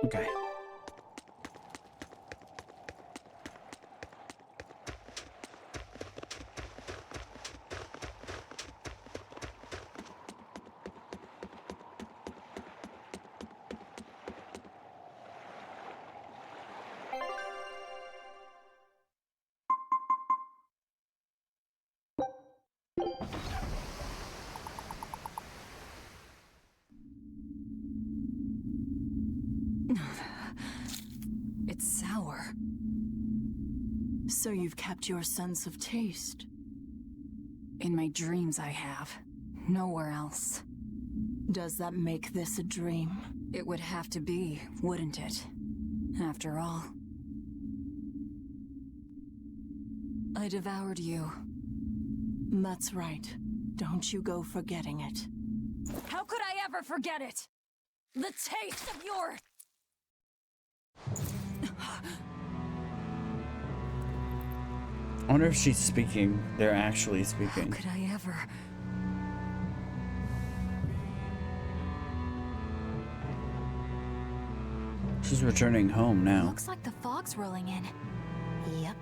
Okay. It's sour. So you've kept your sense of taste? In my dreams I have. Nowhere else. Does that make this a dream? It would have to be, wouldn't it? After all. I devoured you. That's right. Don't you go forgetting it. How could I ever forget it? The taste of your... I wonder if she's speaking. They're actually speaking. How could I ever... She's returning home now. Looks like the fog's rolling in. Yep.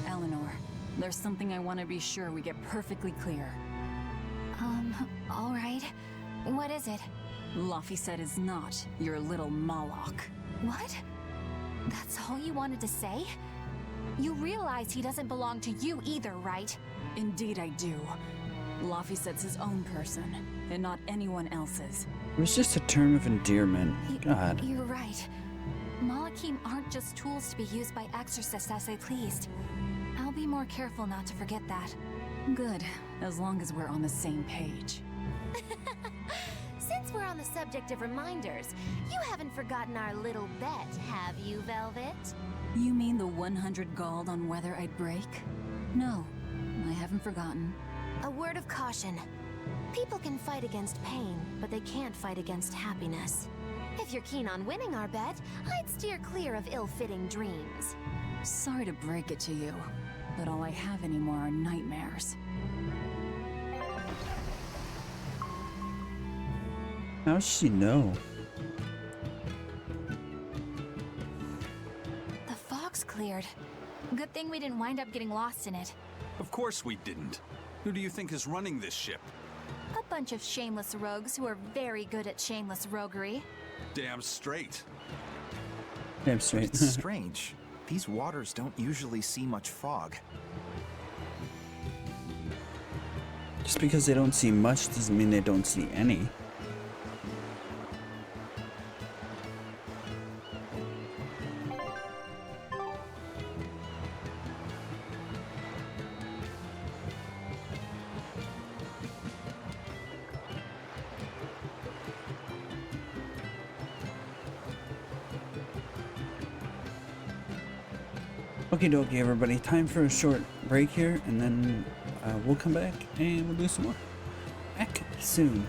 Eleanor, there's something I want to be sure we get perfectly clear. All right. What is it? Laphicet is not your little Moloch. What? That's all you wanted to say? You realize he doesn't belong to you either, right? Indeed I do. Laphicet's his own person, and not anyone else's. It was just a term of endearment. God. You're right. Malachim aren't just tools to be used by exorcists as they pleased. I'll be more careful not to forget that. Good, as long as we're on the same page. Since we're on the subject of reminders, you haven't forgotten our little bet, have you, Velvet? You mean the 100 gold on whether I'd break? No, I haven't forgotten. A word of caution. People can fight against pain, but they can't fight against happiness. If you're keen on winning our bet, I'd steer clear of ill-fitting dreams. Sorry to break it to you, but all I have anymore are nightmares. How does she know? The fog's cleared. Good thing we didn't wind up getting lost in it. Of course we didn't. Who do you think is running this ship? A bunch of shameless rogues who are very good at shameless roguery. Damn straight. Damn straight. It's strange. These waters don't usually see much fog. Just because they don't see much doesn't mean they don't see any. Okie dokie, everybody. Time for a short break here, and then we'll come back and we'll do some more. Back soon.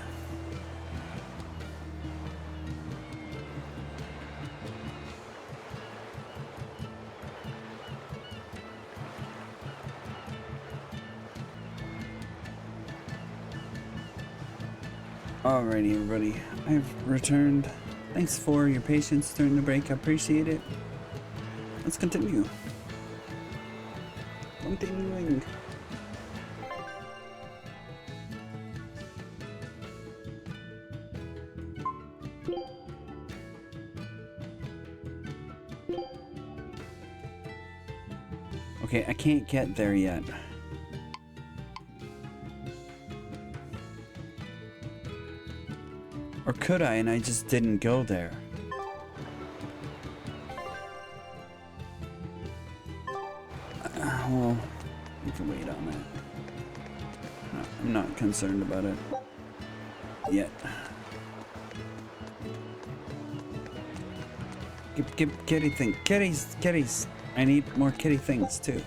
Alrighty, everybody. I've returned. Thanks for your patience during the break. I appreciate it. Let's continue. Continuing. Okay, I can't get there yet. Or could I, and I just didn't go there? Well, we can wait on that. No, I'm not concerned about it yet. Give kitty thing. Kitties. I need more kitty things too.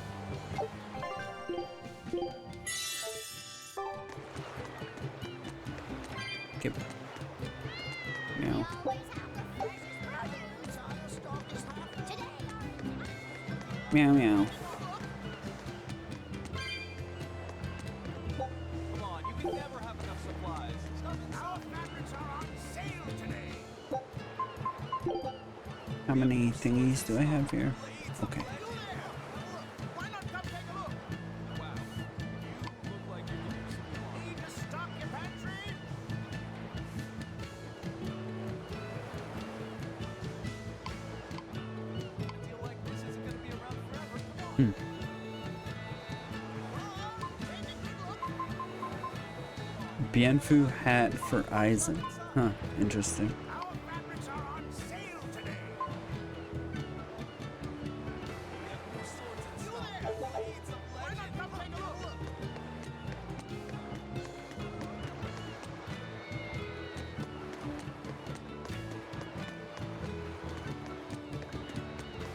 Give. Meow. Meow meow. How many thingies do I have here? Okay. Bienfu hat for Eisen. Huh, interesting.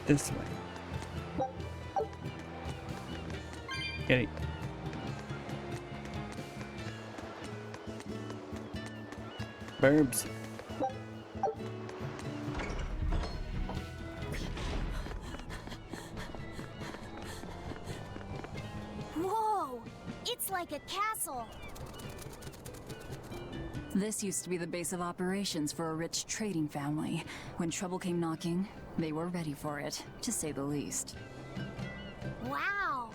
This way. Kitty. Burbs. Whoa! It's like a castle. This used to be the base of operations for a rich trading family. When trouble came knocking, they were ready for it, to say the least. Wow!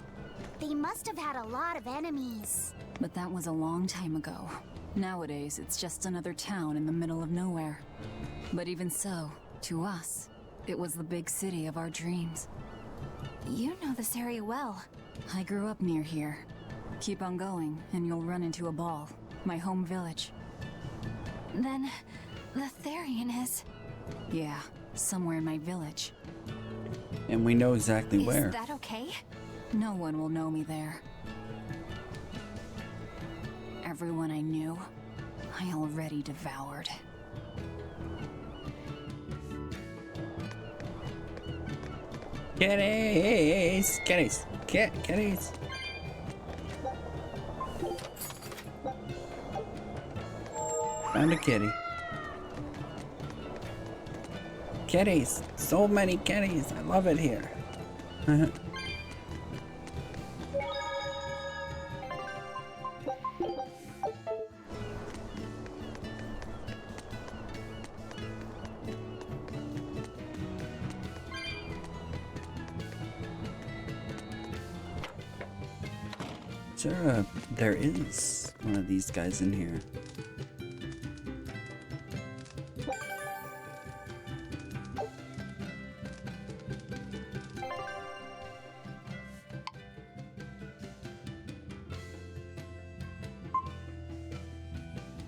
They must have had a lot of enemies. But that was a long time ago. Nowadays, it's just another town in the middle of nowhere. But even so, to us, it was the big city of our dreams. You know this area well. I grew up near here. Keep on going, and you'll run into a ball. My home village. Then, the Therian is... Yeah, somewhere in my village. And we know exactly where. Is that okay? No one will know me there. Everyone I knew, I already devoured. Kitties! Kitties! Kitties! Found a kitty. Kitties! So many kitties! I love it here. There is one of these guys in here.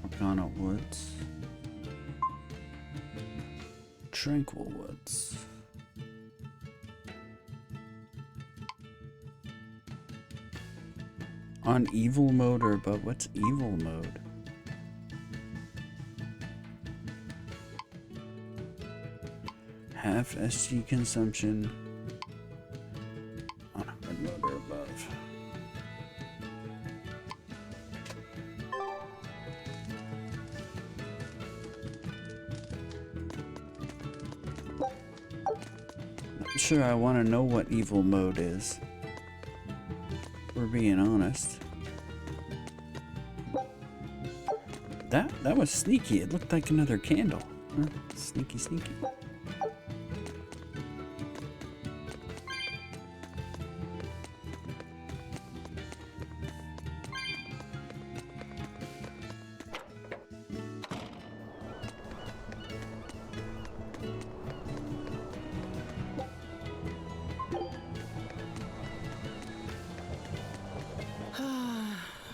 Arcana Woods. Tranquil Woods. On evil mode or above? What's evil mode? Half SG consumption. On hard mode or above. Not sure I want to know what evil mode is. We're being honest. That was sneaky. It looked like another candle. Huh? Sneaky, sneaky.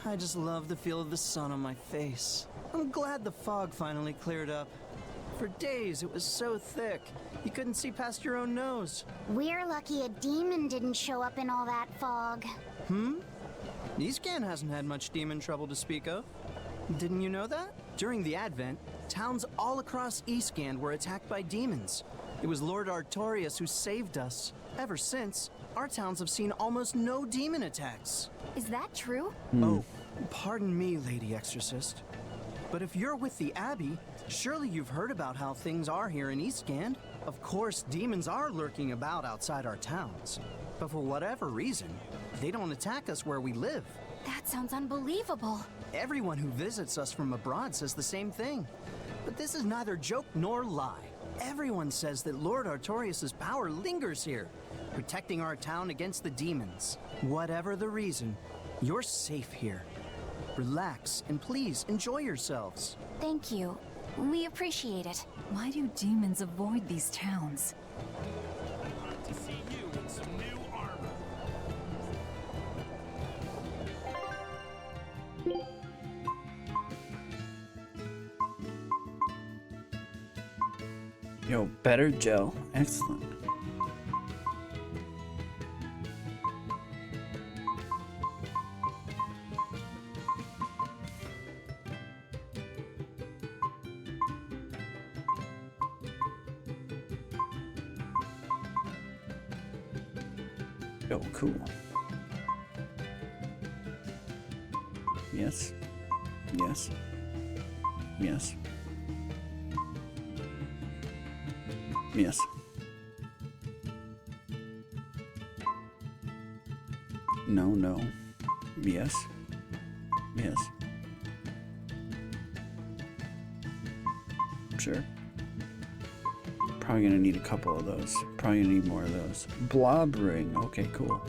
I just love the feel of the sun on my face. I'm glad the fog finally cleared up. For days, it was so thick, you couldn't see past your own nose. We're lucky a demon didn't show up in all that fog. Hmm? Eastcan hasn't had much demon trouble to speak of. Didn't you know that? During the Advent, towns all across Eastcan were attacked by demons. It was Lord Artorias who saved us. Ever since, our towns have seen almost no demon attacks. Is that true? Oh, pardon me, Lady Exorcist. But if you're with the Abbey, surely you've heard about how things are here in Eastcan. Of course, demons are lurking about outside our towns. But for whatever reason, they don't attack us where we live. That sounds unbelievable. Everyone who visits us from abroad says the same thing. But this is neither joke nor lie. Everyone says that Lord Artorias' power lingers here, protecting our town against the demons. Whatever the reason, you're safe here. Relax and please enjoy yourselves. Thank you. We appreciate it. Why do demons avoid these towns? To see you in some new armor. Yo, better gel. Excellent. Yo, cool. Yes. Yes. Yes. Yes. No, no. Yes. Yes. Sure. Probably gonna need a couple of those. Probably gonna need more of those. Blob ring. Okay, cool.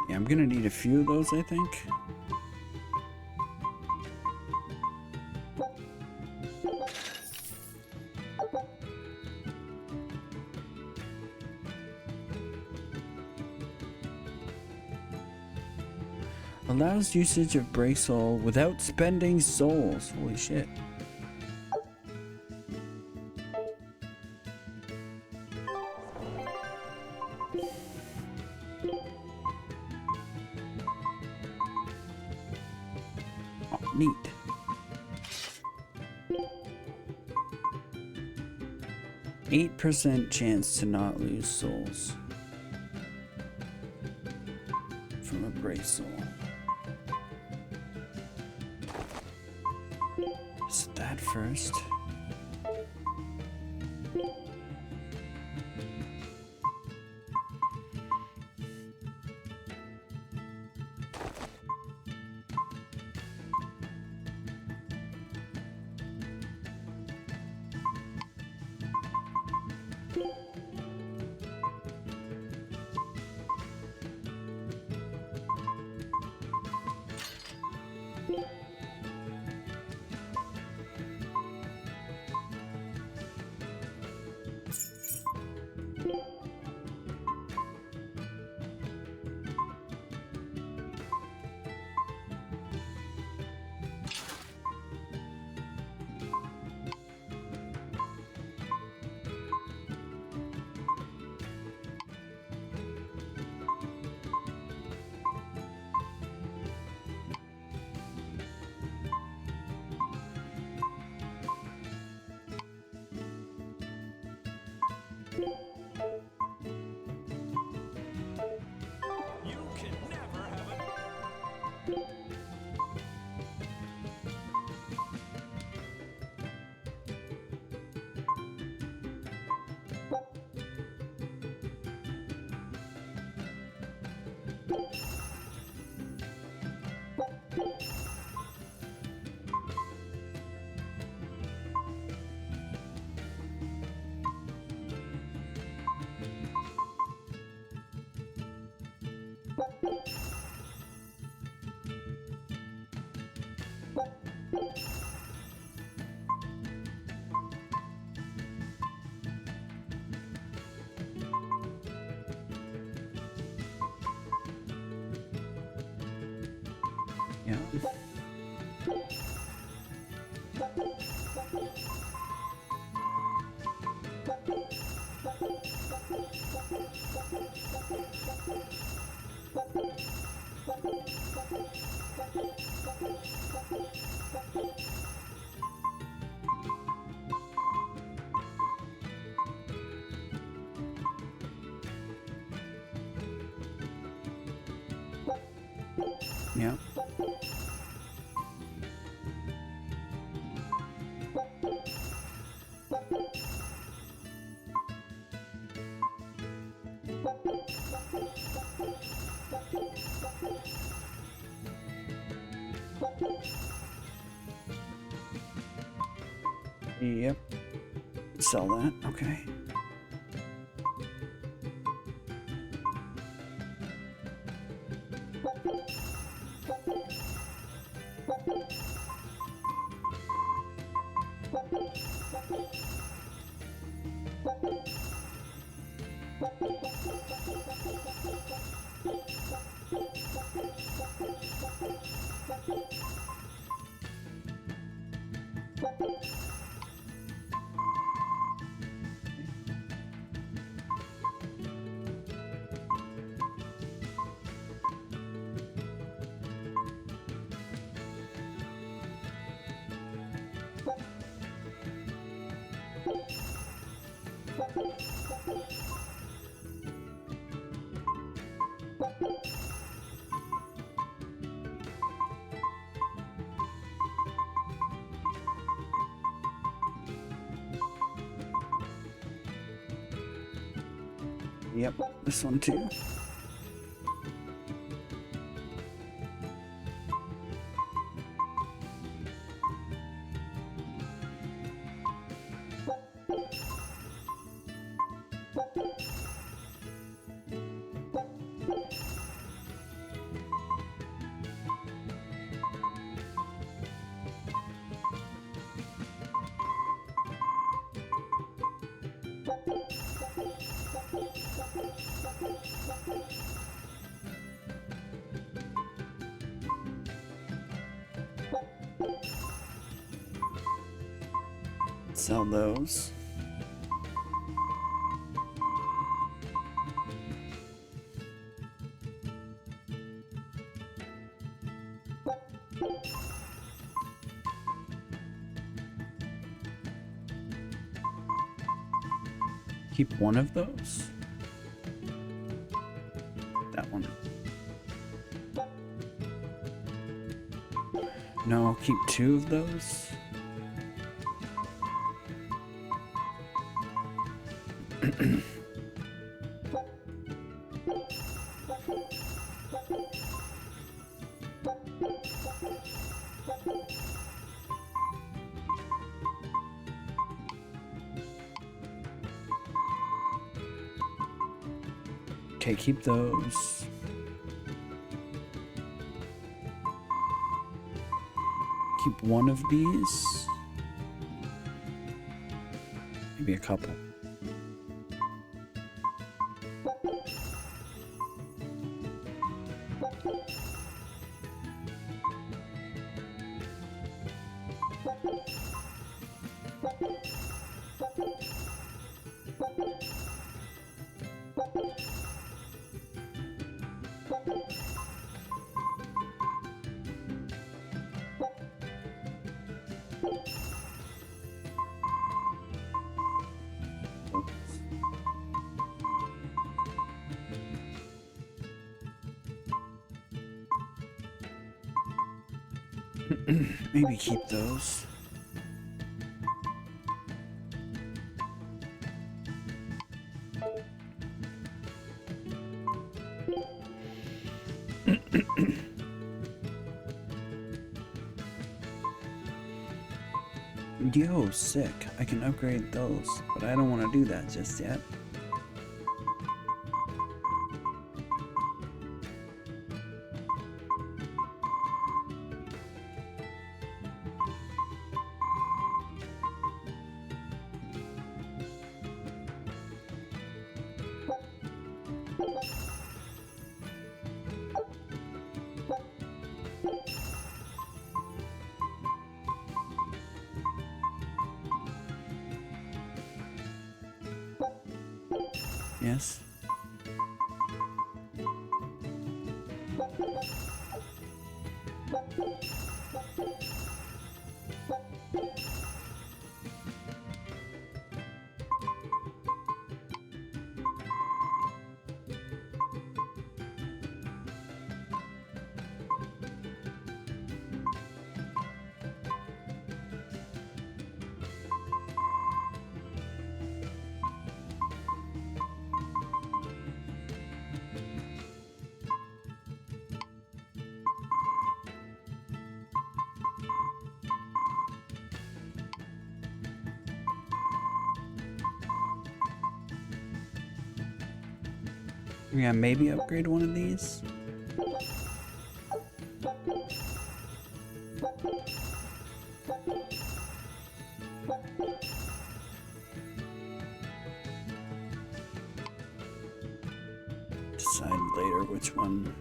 Yeah, I'm gonna need a few of those, I think. Allows usage of Break Soul without spending souls. Holy shit. Oh, neat. %8 chance to not lose souls from a Break Soul. Is that first? Yeah. Yeah. Yep. Sell that. Okay. Yep, this one too. Sell those. Keep one of those. That one. No, keep two of those. Okay, keep those. Keep one of these. Maybe a couple. Maybe keep those. Yo, sick. I can upgrade those, but I don't want to do that just yet. Yes. Yeah, maybe upgrade one of these. Decide later which one.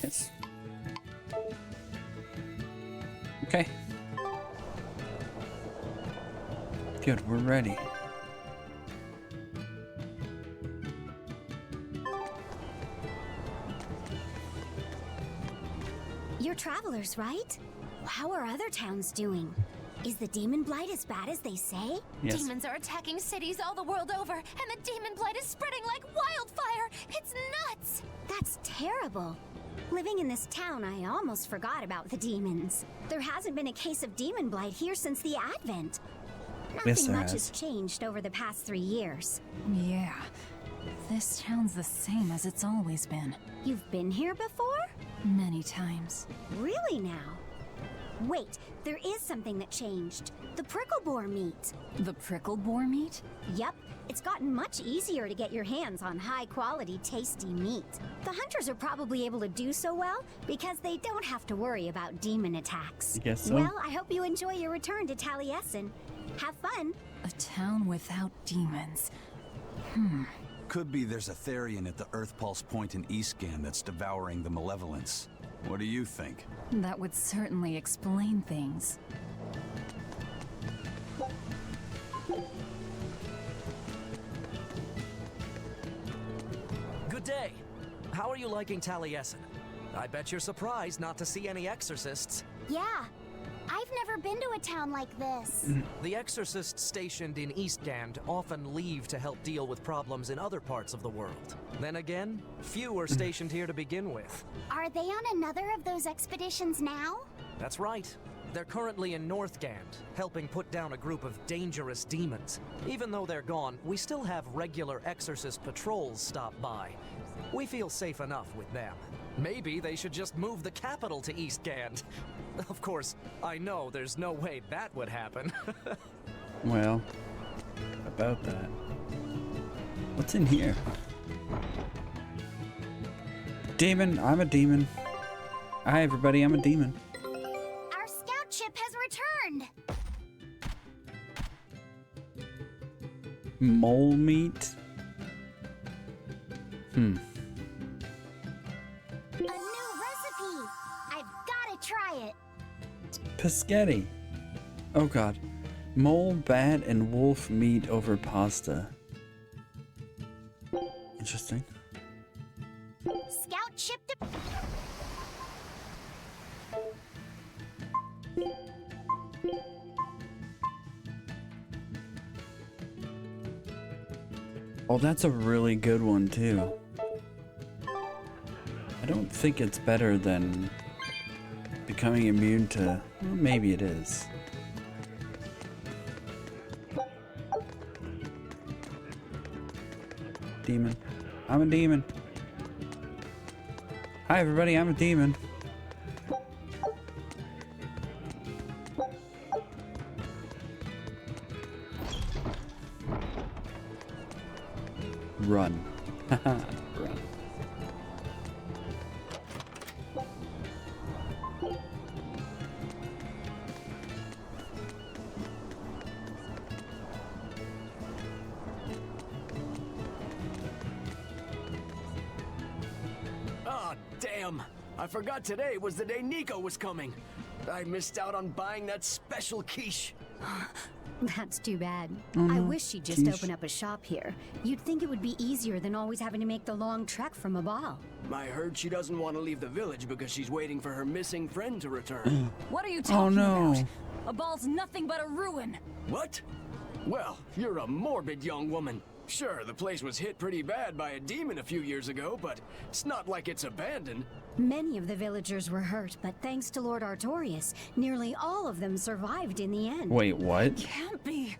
Yes. Okay. Good, we're ready. You're travelers, right? How are other towns doing? Is the demon blight as bad as they say? Yes. Demons are attacking cities all the world over, and the demon blight is spreading like wildfire. It's nuts! That's terrible. Living in this town, I almost forgot about the demons. There hasn't been a case of demon blight here since the Advent. Yes, Nothing there much has. has changed over the past 3 years. Yeah. This town's the same as it's always been. You've been here before? Many times. Really now? Wait, there is something that changed. The prickle boar meat. The prickle boar meat? Yep, it's gotten much easier to get your hands on high-quality, tasty meat. The hunters are probably able to do so well because they don't have to worry about demon attacks. I guess so. Well, I hope you enjoy your return to Taliesin. Have fun. A town without demons. Could be there's a Therian at the Earth Pulse Point in Eastgan that's devouring the malevolence. What do you think? That would certainly explain things. Good day. How are you liking Taliesin? I bet you're surprised not to see any exorcists. Yeah, I've never been to a town like this. The exorcists stationed in Eastgand often leave to help deal with problems in other parts of the world. Then again, few are stationed here to begin with. Are they on another of those expeditions now? That's right. They're currently in Northgand, helping put down a group of dangerous demons. Even though they're gone, we still have regular exorcist patrols stop by. We feel safe enough with them. Maybe they should just move the capital to Eastgand. Of course, I know there's no way that would happen. Well, about that. What's in here? Demon, I'm a demon. Hi everybody, I'm a demon. Our scout ship has returned. Mole meat? A new recipe. I've got to try it. Pescetti. Oh god. Mole, bat, and wolf meet over pasta. Interesting. Scout ship to... Oh, that's a really good one too. I don't think it's better than becoming immune to... Well, maybe it is. Demon. I'm a demon. Hi everybody, I'm a demon. Run. Run. Ah, damn. I forgot today was the day Nico was coming. I missed out on buying that special quiche. That's too bad. Oh, I no. wish she'd just Quiche. open up a shop here. You'd think it would be easier than always having to make the long trek from a ball. I heard she doesn't want to leave the village because she's waiting for her missing friend to return. What are you Oh talking no. about? A ball's nothing but a ruin. What? Well, you're a morbid young woman. Sure, the place was hit pretty bad by a demon a few years ago, but it's not like it's abandoned. Many of the villagers were hurt, but thanks to Lord Artorius, nearly all of them survived in the end. Wait, what? Can't be.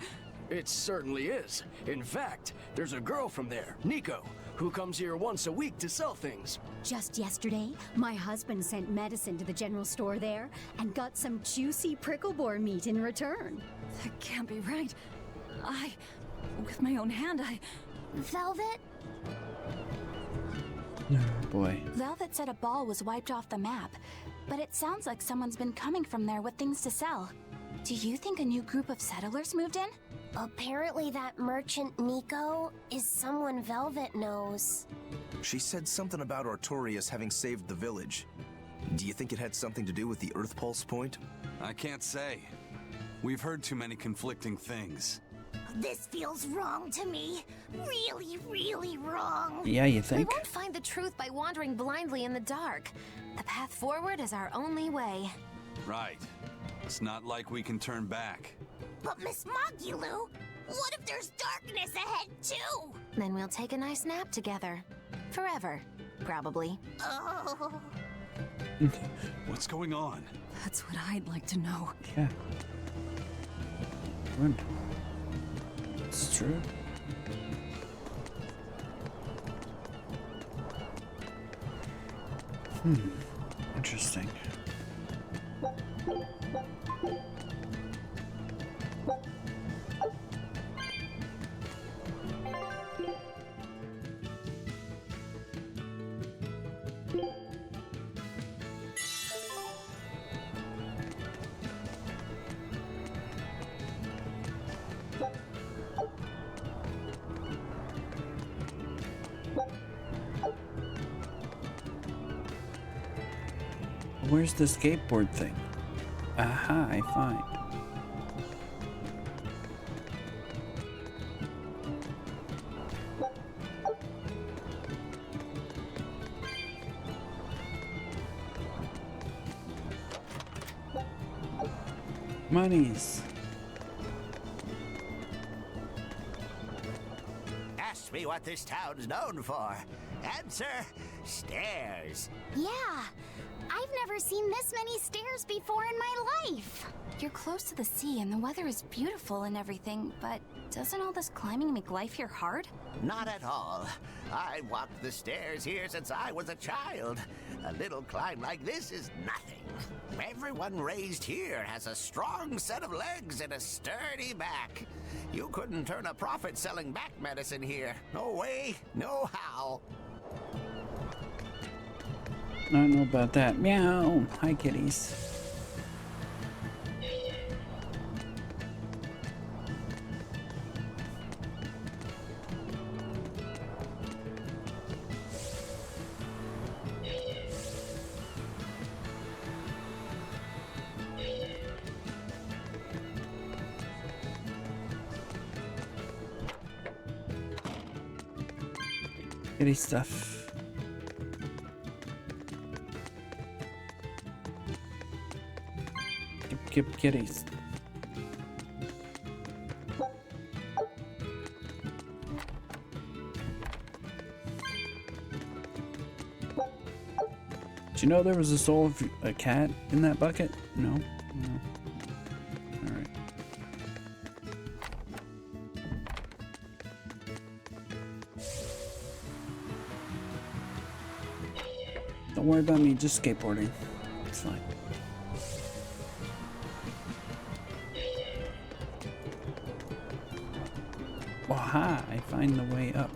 It certainly is. In fact, there's a girl from there, Nico, who comes here once a week to sell things. Just yesterday, my husband sent medicine to the general store there and got some juicy prickle boar meat in return. That can't be right. With my own hand, Velvet? Oh boy. Velvet said a ball was wiped off the map, but it sounds like someone's been coming from there with things to sell. Do you think a new group of settlers moved in? Apparently that merchant Nico is someone Velvet knows. She said something about Artorius having saved the village. Do you think it had something to do with the Earth Pulse point? I can't say. We've heard too many conflicting things. This feels wrong to me. Really, really wrong. Yeah, you We think? won't find the truth by wandering blindly in the dark. The path forward is our only way. Right. It's not like we can turn back. But Miss Mogulu, what if there's darkness ahead too? Then we'll take a nice nap together. Forever, probably. Oh. What's going on? That's what I'd like to know. Yeah. Good. It's true. Interesting. Where's the skateboard thing? Aha, I find. Monies. Ask me what this town's known for. Answer, stairs. Yeah. I've never seen this many stairs before in my life. You're close to the sea and the weather is beautiful and everything, but doesn't all this climbing make life here hard? Not at all. I walked the stairs here since I was a child. A little climb like this is nothing. Everyone raised here has a strong set of legs and a sturdy back. You couldn't turn a profit selling back medicine here. No way, no how. I don't know about that. Meow. Hi, kitties. Kitty stuff. Give kitties. Did you know there was a soul of a cat in that bucket? No? No. Alright. Don't worry about me, just skateboarding. It's fine. Well, hi, I find the way up.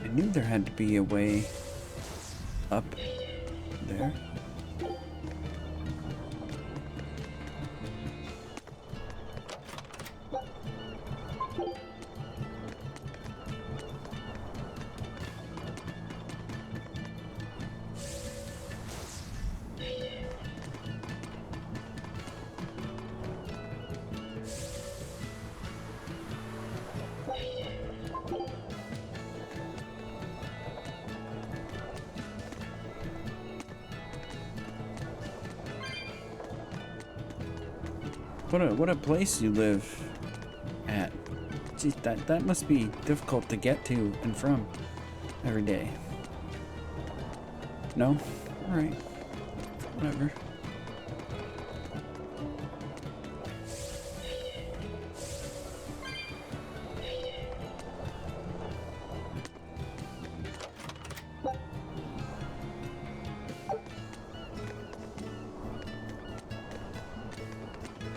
I knew there had to be a way up there. What a place you live at. Geez, that must be difficult to get to and from every day. No? Alright. Whatever.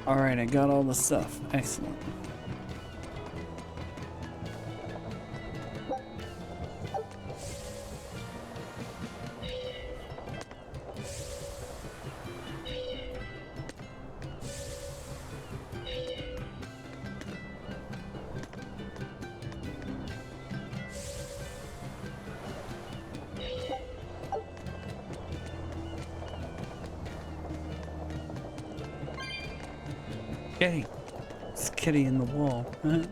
Alright, I got all the stuff. Excellent. Kitty. It's Kitty in the wall. That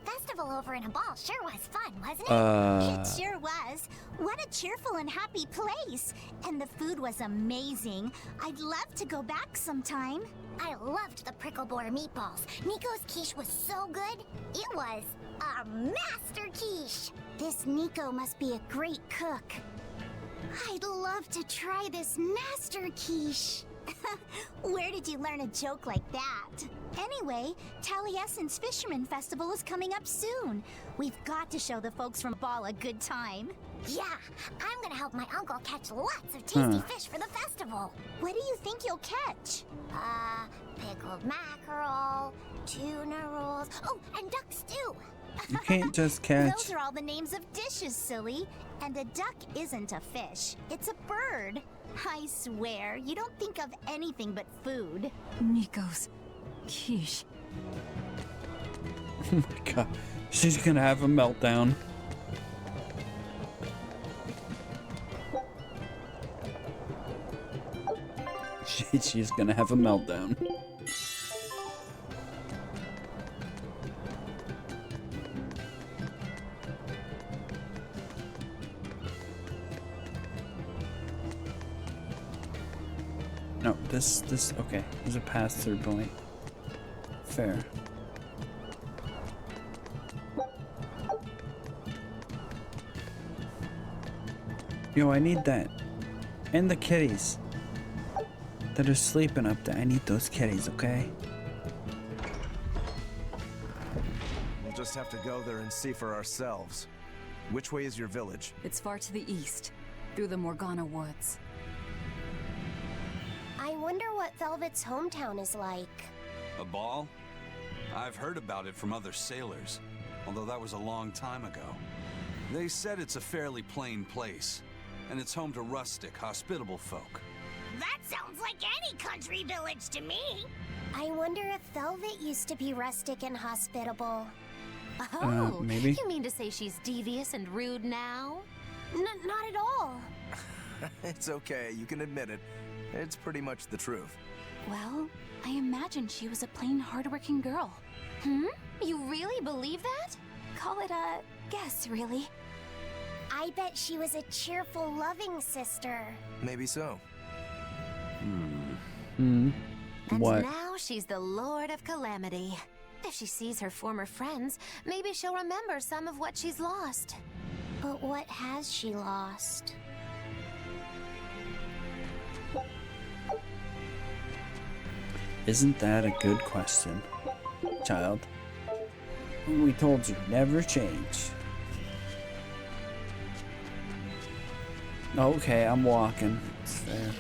festival over in a ball sure was fun, wasn't it? It sure was. What a cheerful and happy place. And the food was amazing. I'd love to go back sometime. I loved the prickle boar meatballs. Nico's quiche was so good. It was a master quiche. This Nico must be a great cook. I'd love to try this master quiche. Where did you learn a joke like that? Anyway, Taliesin's Fisherman Festival is coming up soon. We've got to show the folks from Ball a good time. Yeah, I'm gonna help my uncle catch lots of tasty fish for the festival. What do you think you'll catch? Pickled mackerel, tuna rolls, oh, and duck stew. You can't just catch. Those are all the names of dishes, silly. And a duck isn't a fish. It's a bird. I swear, you don't think of anything but food. Nico's quiche. Oh my god. She's gonna have a meltdown. She's gonna have a meltdown. No, this, okay. There's a pass-through point. Fair. Yo, I need that. And the kitties that are sleeping up there. I need those kitties, okay? We'll just have to go there and see for ourselves. Which way is your village? It's far to the east, through the Morgana woods. I wonder what Velvet's hometown is like. A ball? I've heard about it from other sailors, although that was a long time ago. They said it's a fairly plain place, and it's home to rustic, hospitable folk. That sounds like any country village to me. I wonder if Velvet used to be rustic and hospitable. Oh, maybe. You mean to say she's devious and rude now? Not at all. It's okay, you can admit it. It's pretty much the truth. Well, I am imagined she was a plain, hardworking girl. Hmm? You really believe that? Call it a guess, really. I bet she was a cheerful, loving sister. Maybe so. And What? now she's the Lord of Calamity. If she sees her former friends, maybe she'll remember some of what she's lost. But what has she lost? Isn't that a good question, child? We told you, never change. Okay, I'm walking. It's fair.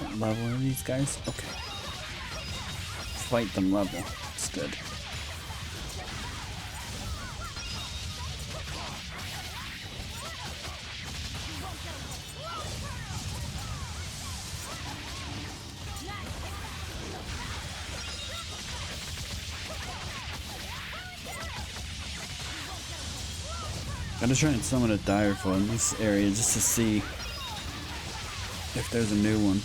What level are these guys? Okay. Fight them level. It's good. Gotta try and summon a Direful in this area just to see if there's a new one.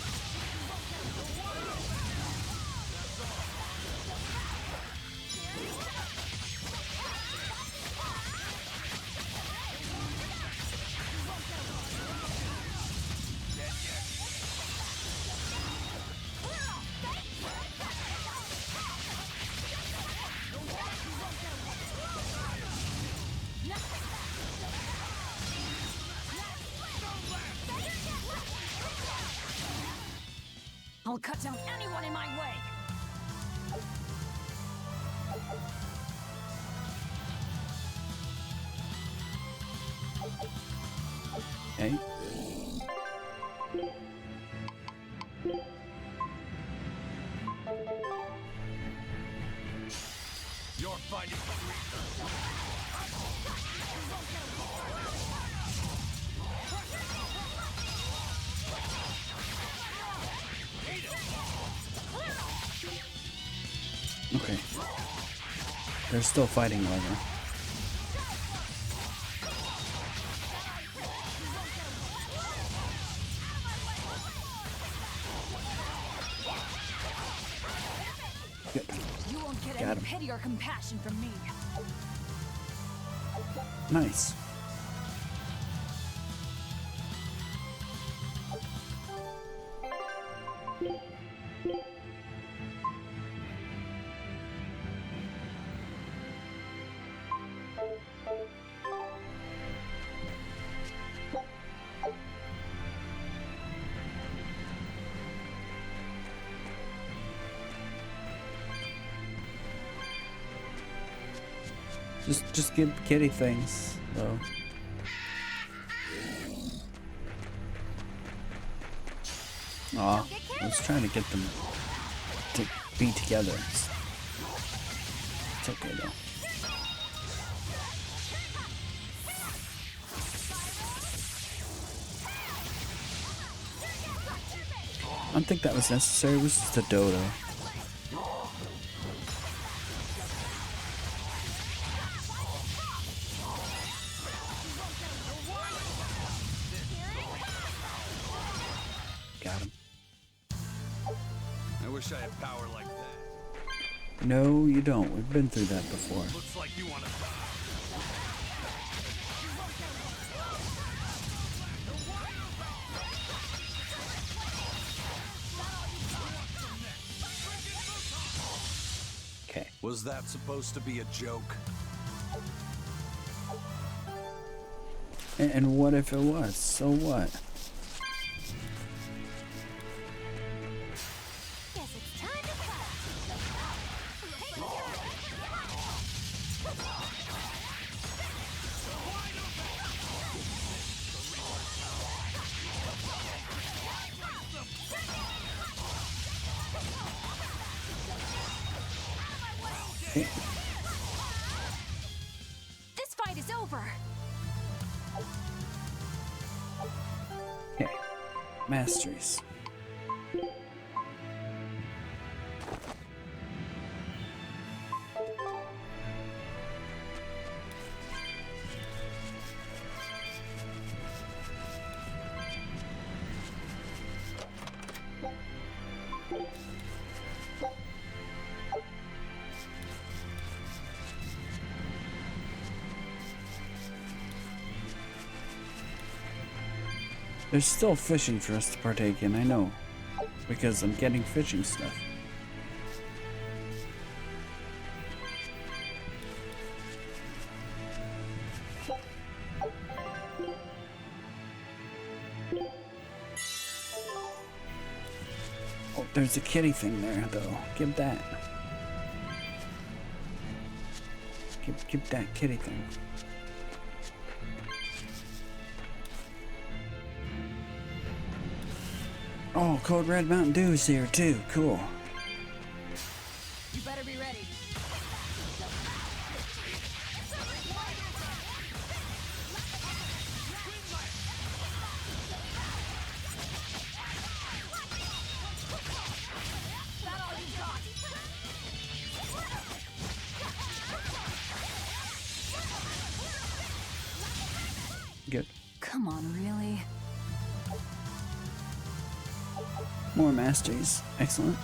I'll cut down anyone in my way! Okay. You're fighting Okay. They're still fighting over. Good. You won't get Got any him. pity or compassion from me. Nice. Just get kitty things, though. Aw, I was trying to get them to be together. It's okay though. I don't think that was necessary. It was just a dodo. Got him. I wish I had power like that. No, you don't. We've been through that before. Looks like you want to die. Okay. Was that supposed to be a joke? And what if it was? So what? Okay. This fight is over. Okay. Masteries. There's still fishing for us to partake in, I know. Because I'm getting fishing stuff. Oh, there's a kitty thing there, though. Give that. Give that kitty thing. Oh, Code Red Mountain Dew's here too. Cool. You better be ready. Good. Come on, really? More masteries. Excellent.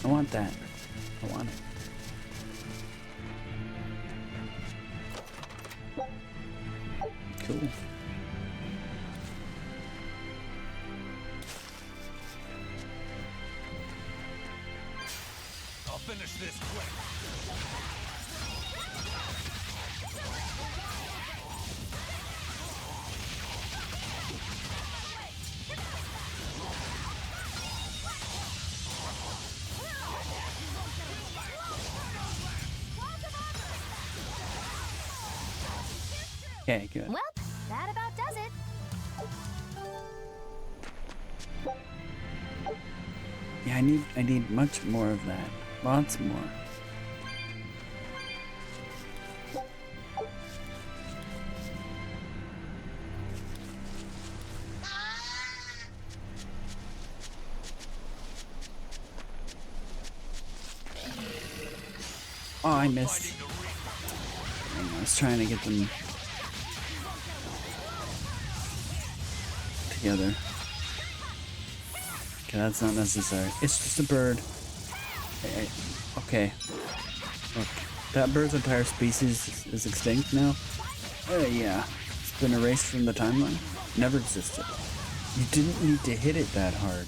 I want that. I want it. Cool. I'll finish this quick. Okay, good. Well, that about does it. Yeah, I need much more of that. Lots more. Oh, I missed. I was trying to get them together. Okay, that's not necessary. It's just a bird. Okay. Look, that bird's entire species is extinct now. Yeah. It's been erased from the timeline. Never existed. You didn't need to hit it that hard.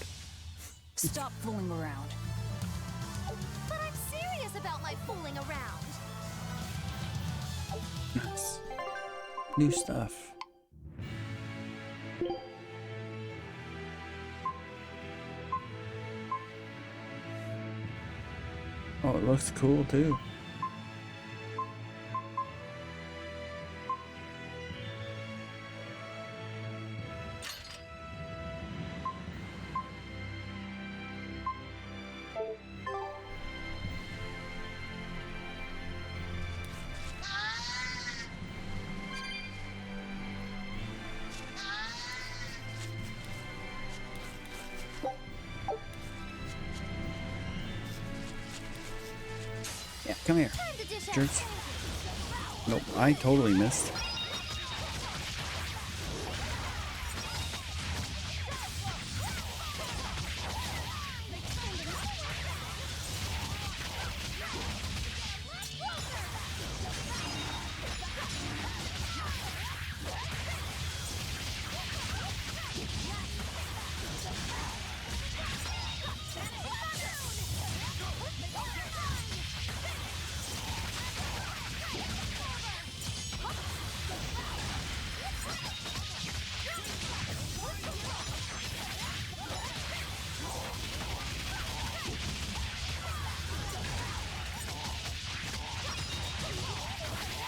Stop fooling around. But I'm serious about my fooling around. Nice. New stuff. Oh, it looks cool too. Yeah, come here. Jerks. Nope, I totally missed.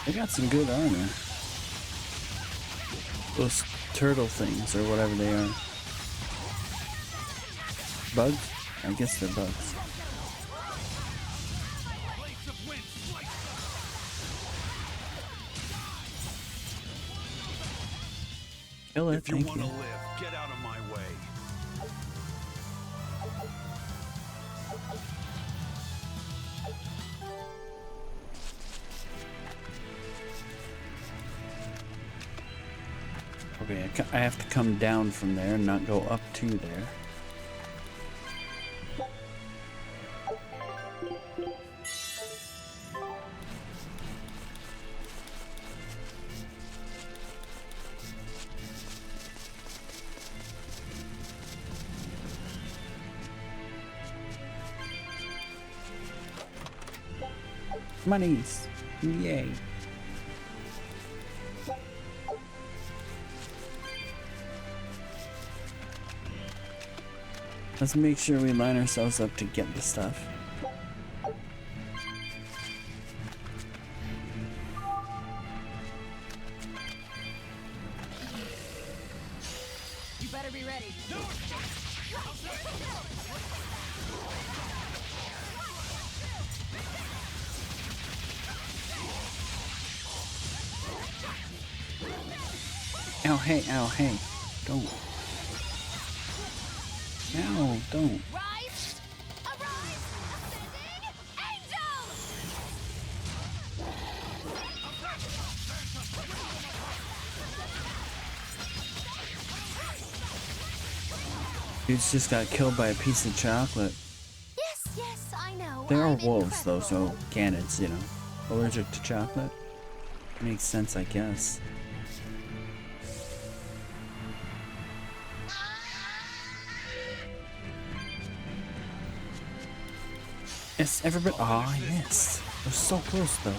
They got some good armor. Those turtle things, or whatever they are. Bugs? I guess they're bugs. Kill it, If you thank want you. to live, get out of my way. Okay, I have to come down from there and not go up to there. Monies! Yay! Let's make sure we line ourselves up to get the stuff. You better be ready. Ow, hey, don't. No, don't. Rise! Arise! Ascending angels! Dude's just got killed by a piece of chocolate. Yes, I know. They are I'm wolves, though, incredible. so canids, you know. Allergic to chocolate? Makes sense, I guess. Yes, everybody. Oh, I missed. We're so close, though.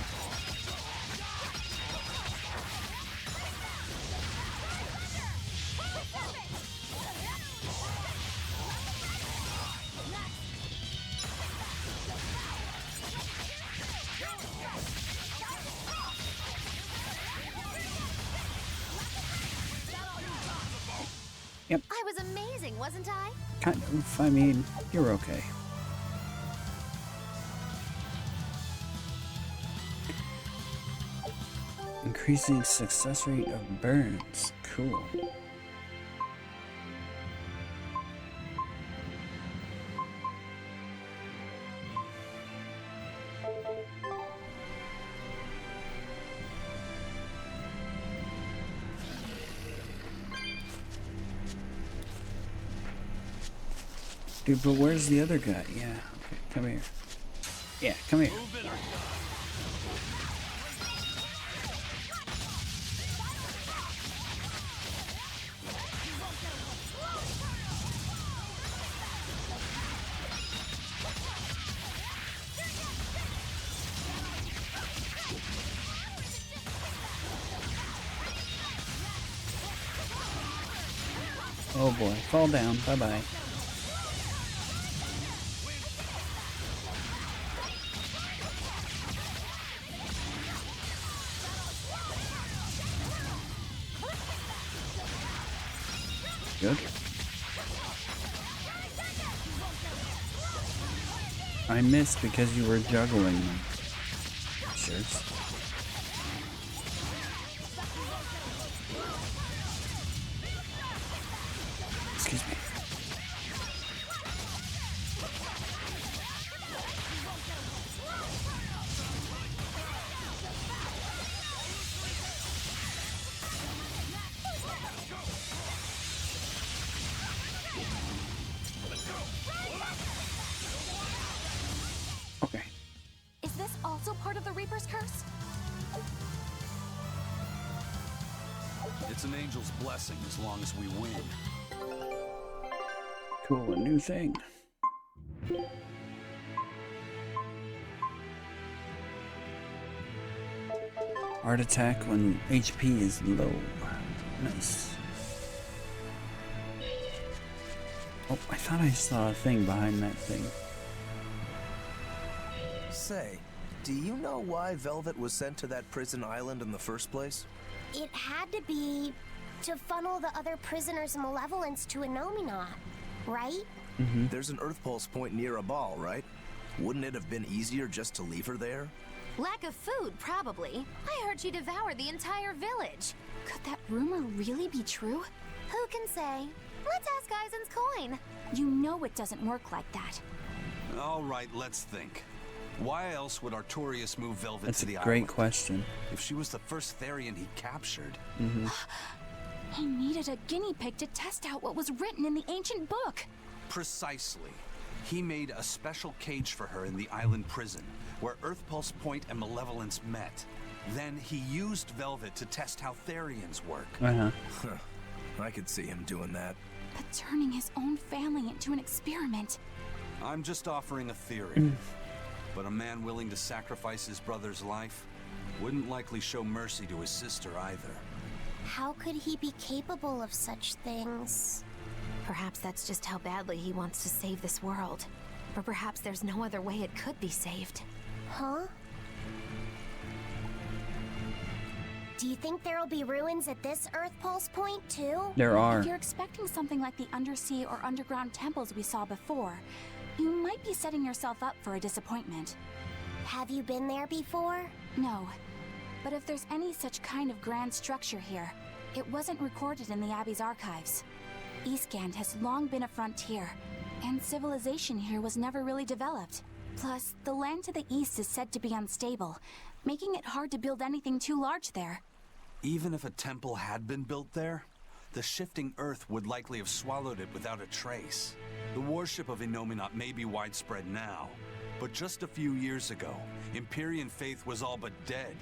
Yep. I was amazing, wasn't I? Kind of. I mean, you're okay. Increasing success rate of burns. Cool. Dude, but where's the other guy? Yeah, okay, come here. Yeah, come here. Oh boy, fall down. Bye-bye. Good. I missed because you were juggling them. Shirts. Excuse me. Okay. Is this also part of the Reaper's curse? It's an angel's blessing as long as we win. Cool, a new thing. Art attack when HP is low. Nice. Oh, I thought I saw a thing behind that thing. Say, do you know why Velvet was sent to that prison island in the first place? It had to be to funnel the other prisoners' malevolence to Innominat, right? There's an Earth Pulse point near a ball, right? Wouldn't it have been easier just to leave her there? Lack of food, probably. I heard she devoured the entire village. Could that rumor really be true? Who can say? Let's ask Eisen's coin. You know it doesn't work like that. All right, let's think. Why else would Artorias move Velvet That's to the a great island? question. If she was the first Therian he captured. He needed a guinea pig to test out what was written in the ancient book. Precisely. He made a special cage for her in the island prison, where Earth Pulse Point and Malevolence met. Then he used Velvet to test how Therians work. I could see him doing that. But turning his own family into an experiment. I'm just offering a theory. But a man willing to sacrifice his brother's life wouldn't likely show mercy to his sister either. How could he be capable of such things? Perhaps that's just how badly he wants to save this world. Or perhaps there's no other way it could be saved. Huh? Do you think there'll be ruins at this Earth Pulse Point, too? There are. If you're expecting something like the undersea or underground temples we saw before, you might be setting yourself up for a disappointment. Have you been there before? No. But if there's any such kind of grand structure here, it wasn't recorded in the Abbey's archives. Eastgand has long been a frontier, and civilization here was never really developed. Plus, the land to the east is said to be unstable, making it hard to build anything too large there. Even if a temple had been built there, the shifting earth would likely have swallowed it without a trace. The worship of Innominat may be widespread now, but just a few years ago, Empyrean faith was all but dead.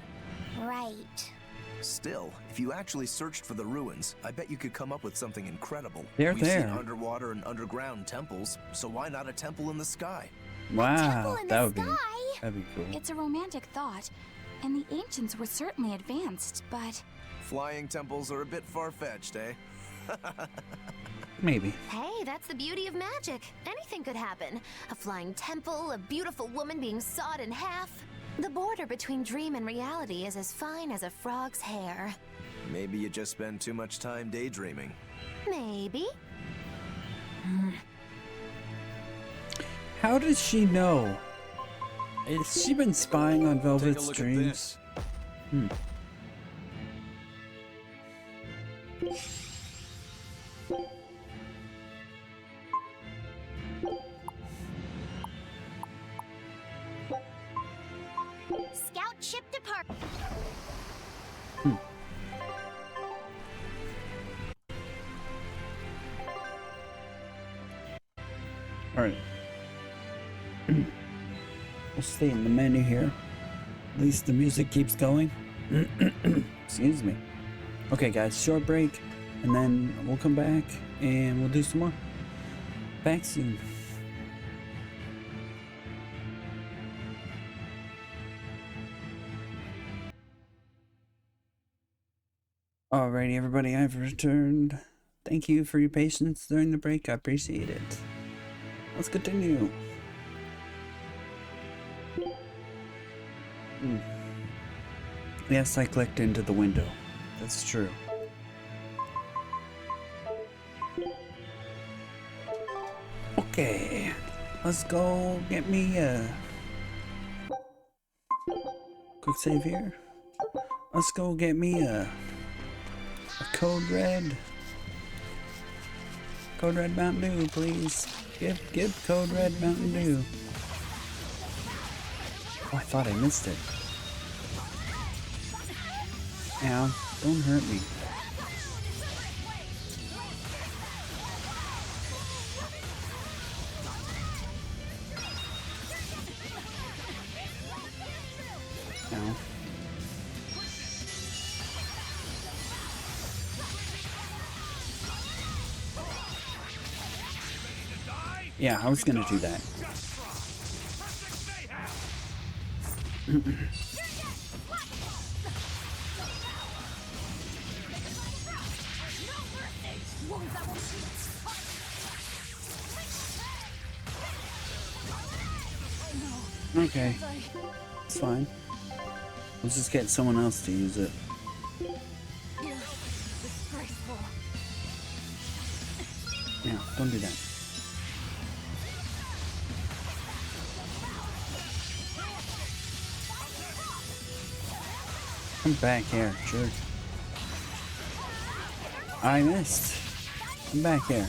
Right. Still, if you actually searched for the ruins, I bet you could come up with something incredible. They're We've there. seen underwater and underground temples, so why not a temple in the sky? Wow, that'd be cool. It's a romantic thought, and the ancients were certainly advanced, but... Flying temples are a bit far-fetched, eh? Maybe. Hey, that's the beauty of magic. Anything could happen. A flying temple, a beautiful woman being sawed in half. The border between dream and reality is as fine as a frog's hair. Maybe you just spend too much time daydreaming. Maybe. How does she know? Has she been spying on Velvet's dreams? Scout ship depart. Alright. We'll stay in the menu here. At least the music keeps going. Excuse me. Okay guys, short break, and then we'll come back and we'll do some more. Back soon. Alrighty everybody, I've returned. Thank you for your patience during the break, I appreciate it. Let's continue. Yes, I clicked into the window. That's true. Okay, let's go get me a quick save here. Let's go get me a Code Red Mountain Dew, please. Give Code Red Mountain Dew. Oh, I thought I missed it. Ow, don't hurt me. Ow. Yeah, I was gonna do that. Okay, it's fine. Let's just get someone else to use it. Yeah, don't do that. Come back here, jerk. I missed. Come back here.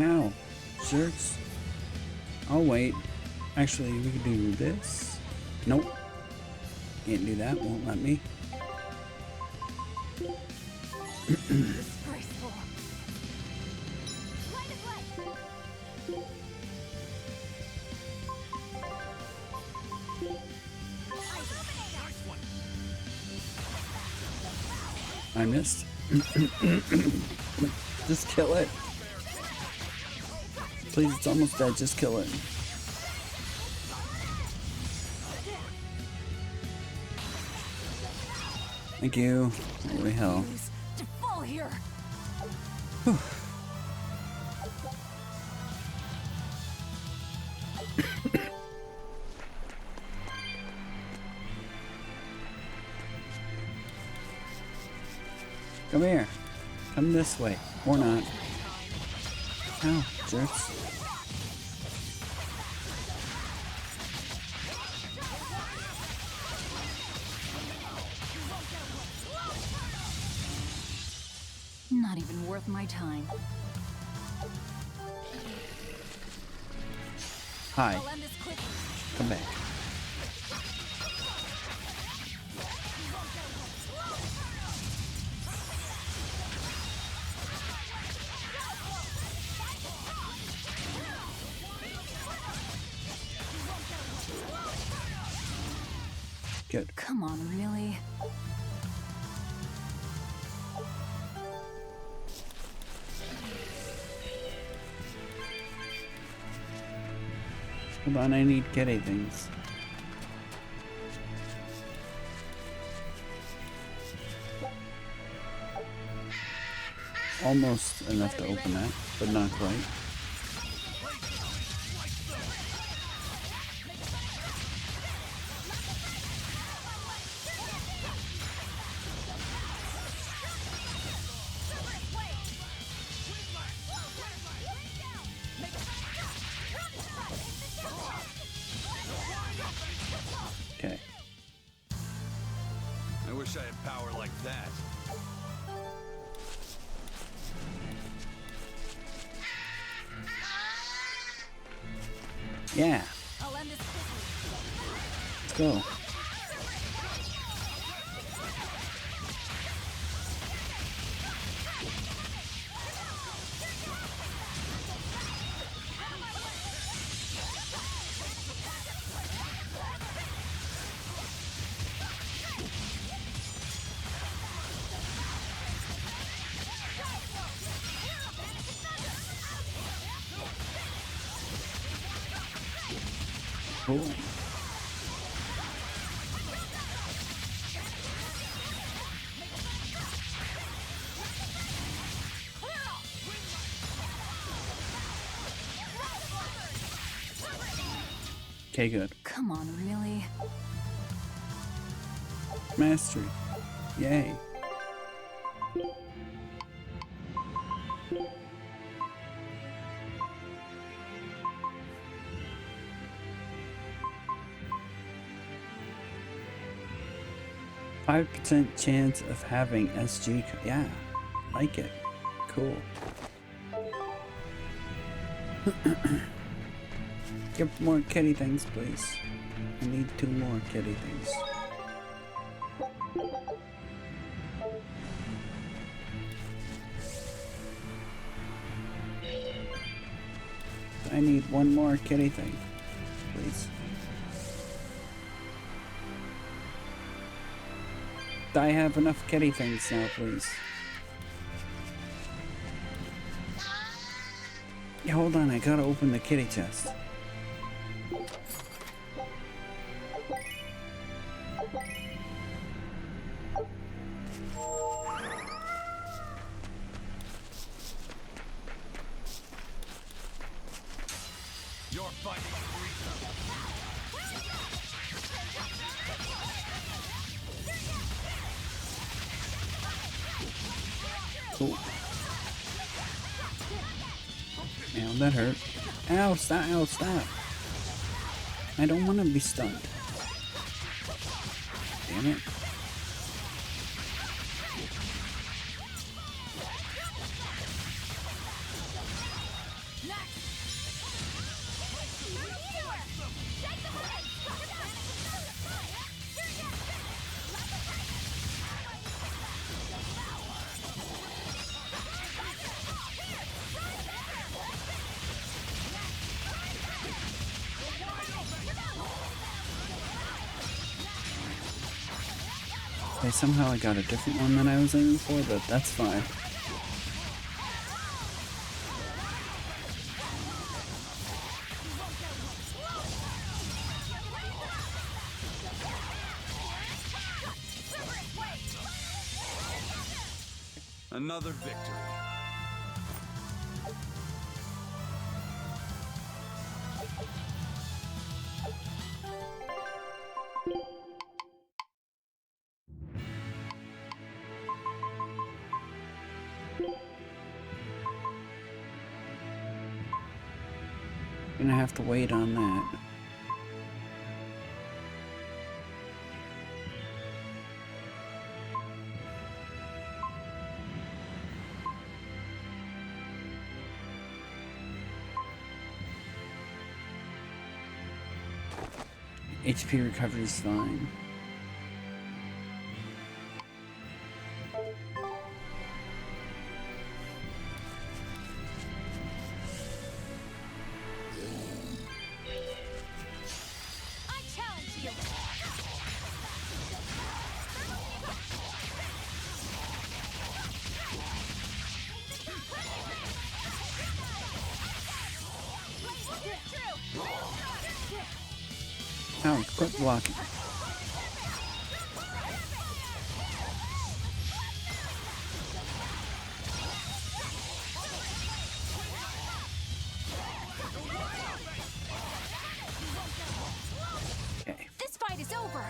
Ow, jerks. Oh wait, actually we could do this. Nope, can't do that, won't let me. Disgraceful. I missed. Just kill it. Please, it's almost dead. Just kill it. Thank you. Holy hell. To fall here. Whew. Come here. Come this way. Or not. Ow, jerks. Not even worth my time. Hi. Come back. Good. Come on, really? Hold on, I need kitty things. Almost enough to open that, but not quite. Okay. I wish I had power like that. Yeah. Let's go. Cool. Okay, good. Come on, really? Mastery. Yay. %5 chance of having SG. Yeah, like it. Cool. Give more kitty things, please. I need 2 more kitty things. I need 1 more kitty thing, please. I have enough kitty things now, please. Yeah, hold on, I gotta open the kitty chest. You're fighting Cool. Ow, that hurt. Ow, stop, ow, stop. I don't want to be stunned. Damn it. Okay, somehow I got a different one than I was aiming for, but that's fine. Another victory. Gonna have to wait on that. HP recovery is fine. Ow, quit blocking. Okay. This fight is over.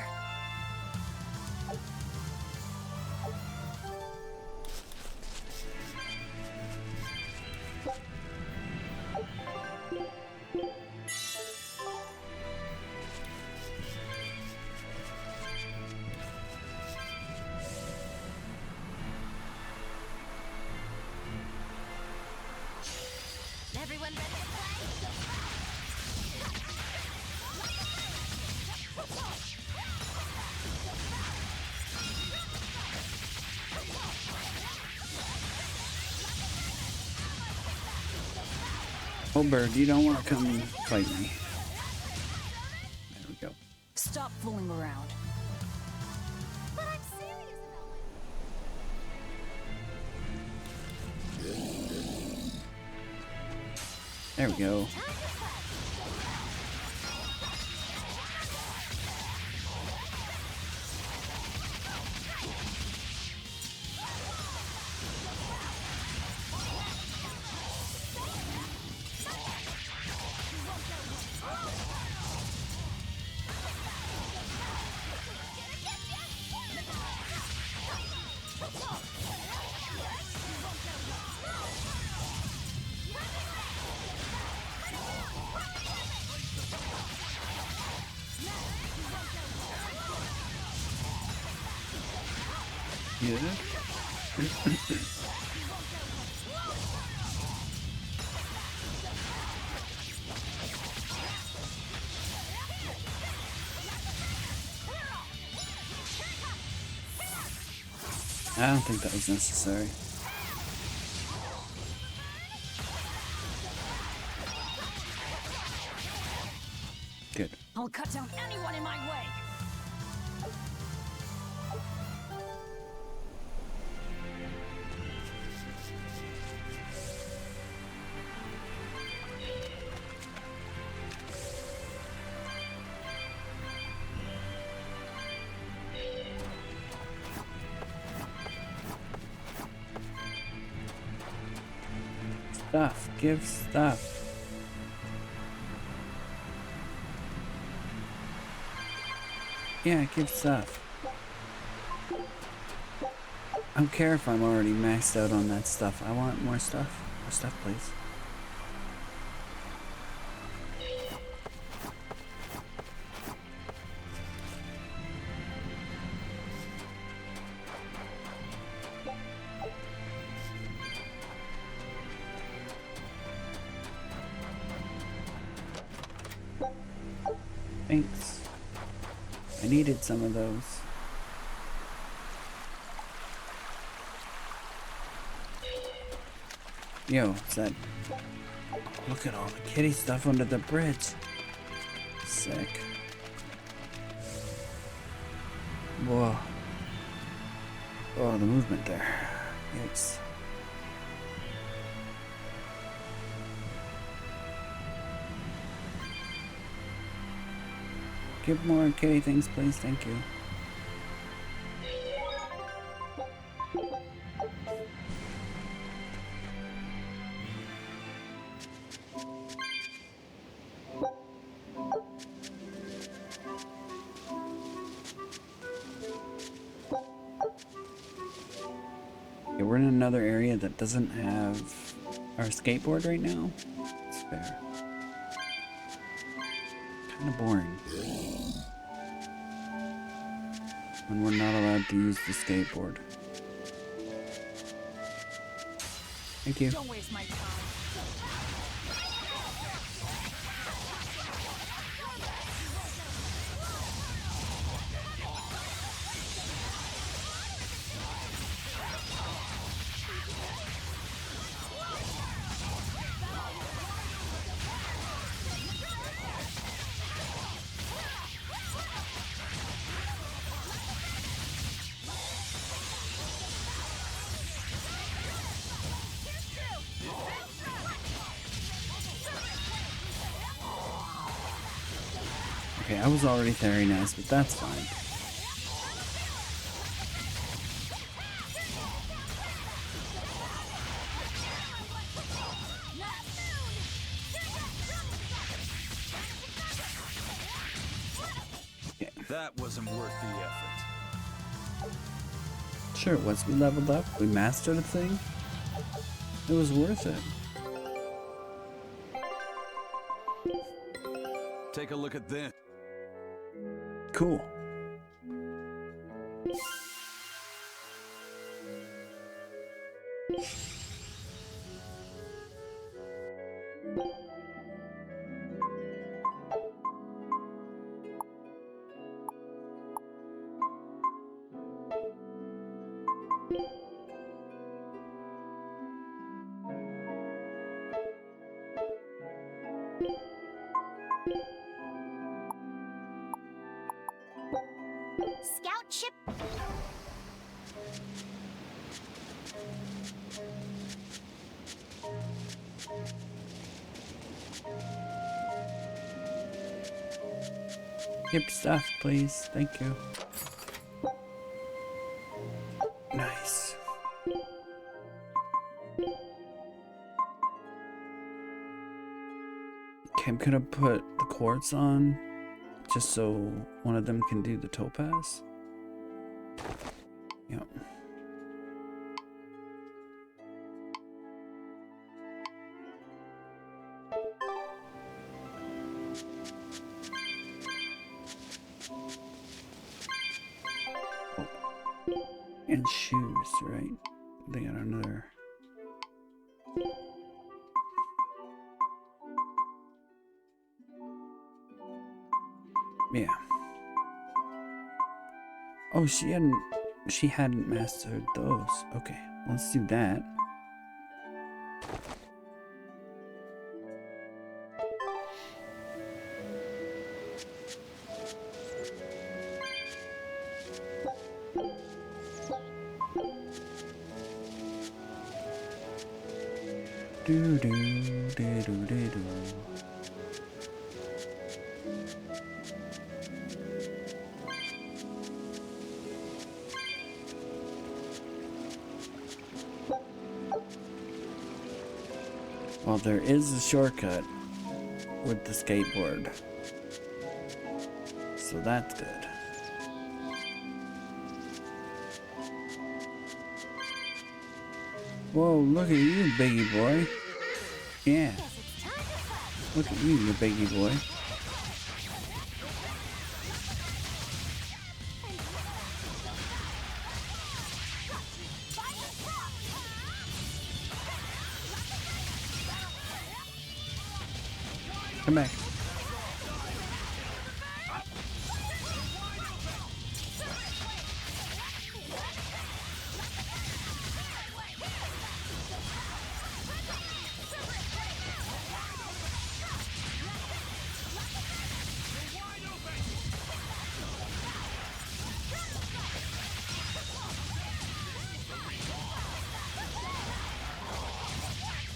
Everyone ready to play? Oh, bird, you don't want to come fight me. There we go. Stop fooling around. But I'm serious about There we go. Yeah. I don't think that was necessary. Good. I'll cut down anyone in my way. Stuff. Give stuff. Yeah, give stuff. I don't care if I'm already maxed out on that stuff. I want more stuff. More stuff, please. Thanks. I needed some of those. Yo, it's that... Look at all the kitty stuff under the bridge. Sick. Whoa. Oh, the movement there. Yikes. Give more kitty things, please. Thank you. Okay, we're in another area that doesn't have our skateboard right now. It's fair. Kind of boring. When we're not allowed to use the skateboard. Thank you. Don't waste my time. Okay, I was already very nice, but that's fine. Okay. That wasn't worth the effort. Sure it was. We leveled up. We mastered a thing. It was worth it. Take a look at this. Cool. Scout ship. Skip stuff, please. Thank you. Nice. Okay, I'm gonna put the quartz on just so one of them can do the topaz. Yep. And shoes, right? They got another. Yeah. Oh, she hadn't mastered those. Okay, let's do that. Do do do do do do. Well, there is a shortcut with the skateboard, so that's good. Whoa, look at you, biggie boy. Yeah. Look at you, you biggie boy. Come back.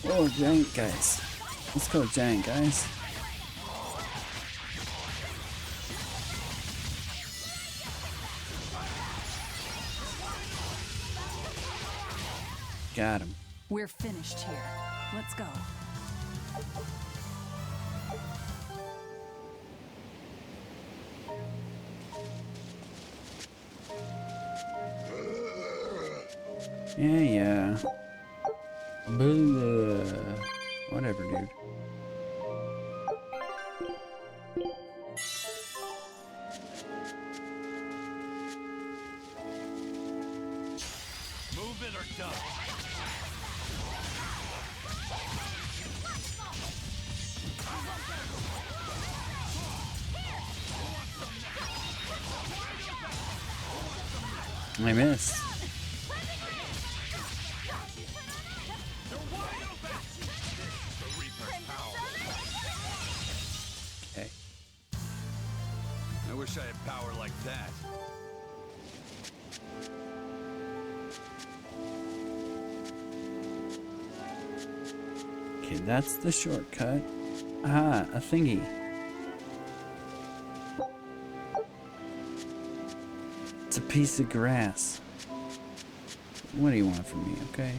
Oh, giant guys. Let's go, giant guys. Got him. We're finished here. Let's go. Yeah. Blah. Whatever, dude. Move it or die. I missed. Okay. I wish I had power like that. Okay, that's the shortcut. Ah, a thingy. It's a piece of grass. What do you want from me, okay?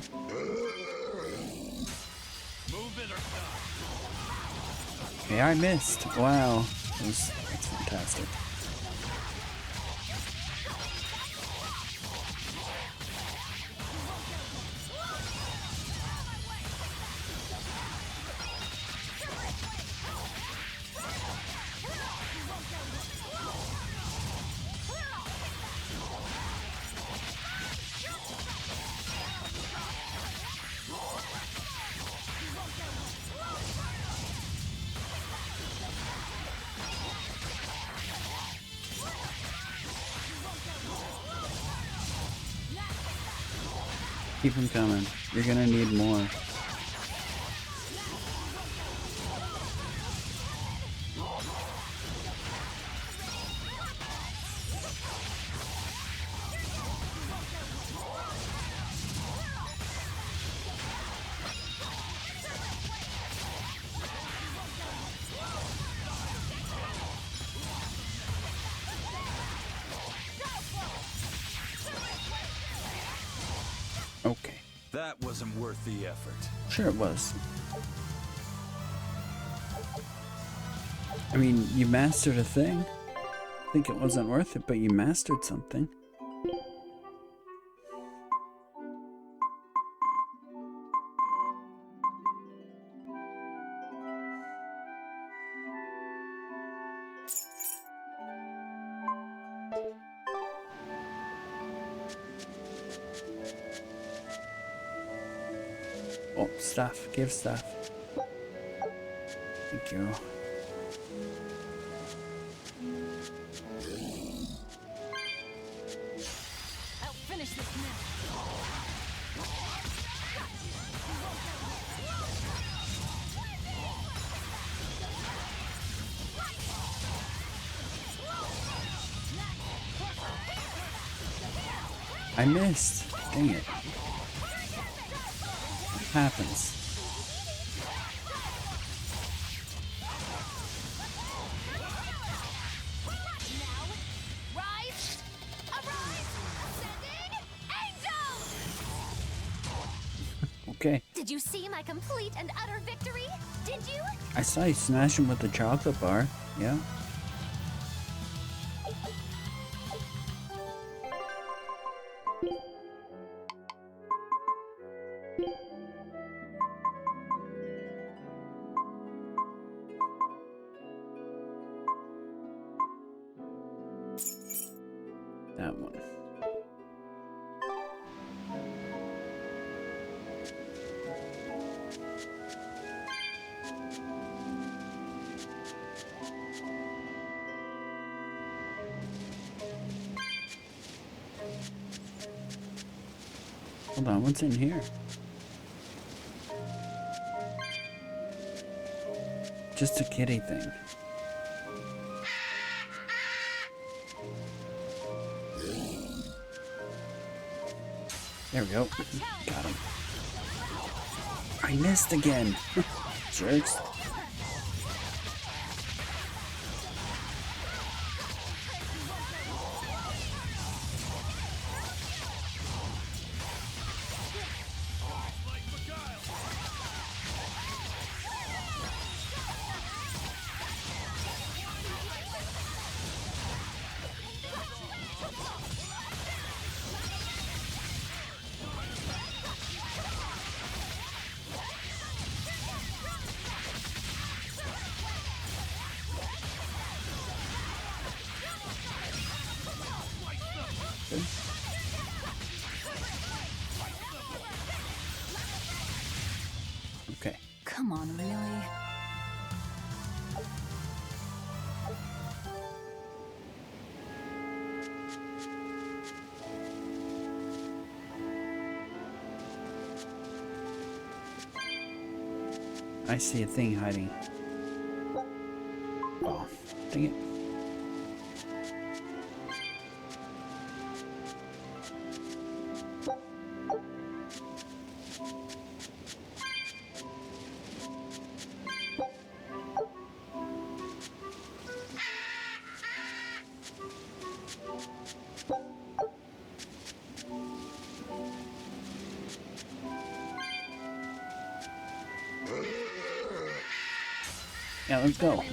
Okay, I missed. Wow. That's fantastic. Keep them coming. You're gonna need more. Okay. That wasn't worth the effort. Sure it was. I mean, you mastered a thing. I think it wasn't worth it, but you mastered something. Oh, stuff. Give stuff. Thank you. I'll finish this now. I missed. Dang it. What happens? Rise! Arise! Ascending angels! Okay. Did you see my complete and utter victory? Did you? I saw you smash him with the chocolate bar. Yeah. That one. Hold on, what's in here? Just a kitty thing. There we go. Got him. I missed again. Jerks. Okay. Come on, really? I see a thing hiding. Oh, dang it. Yeah, let's go.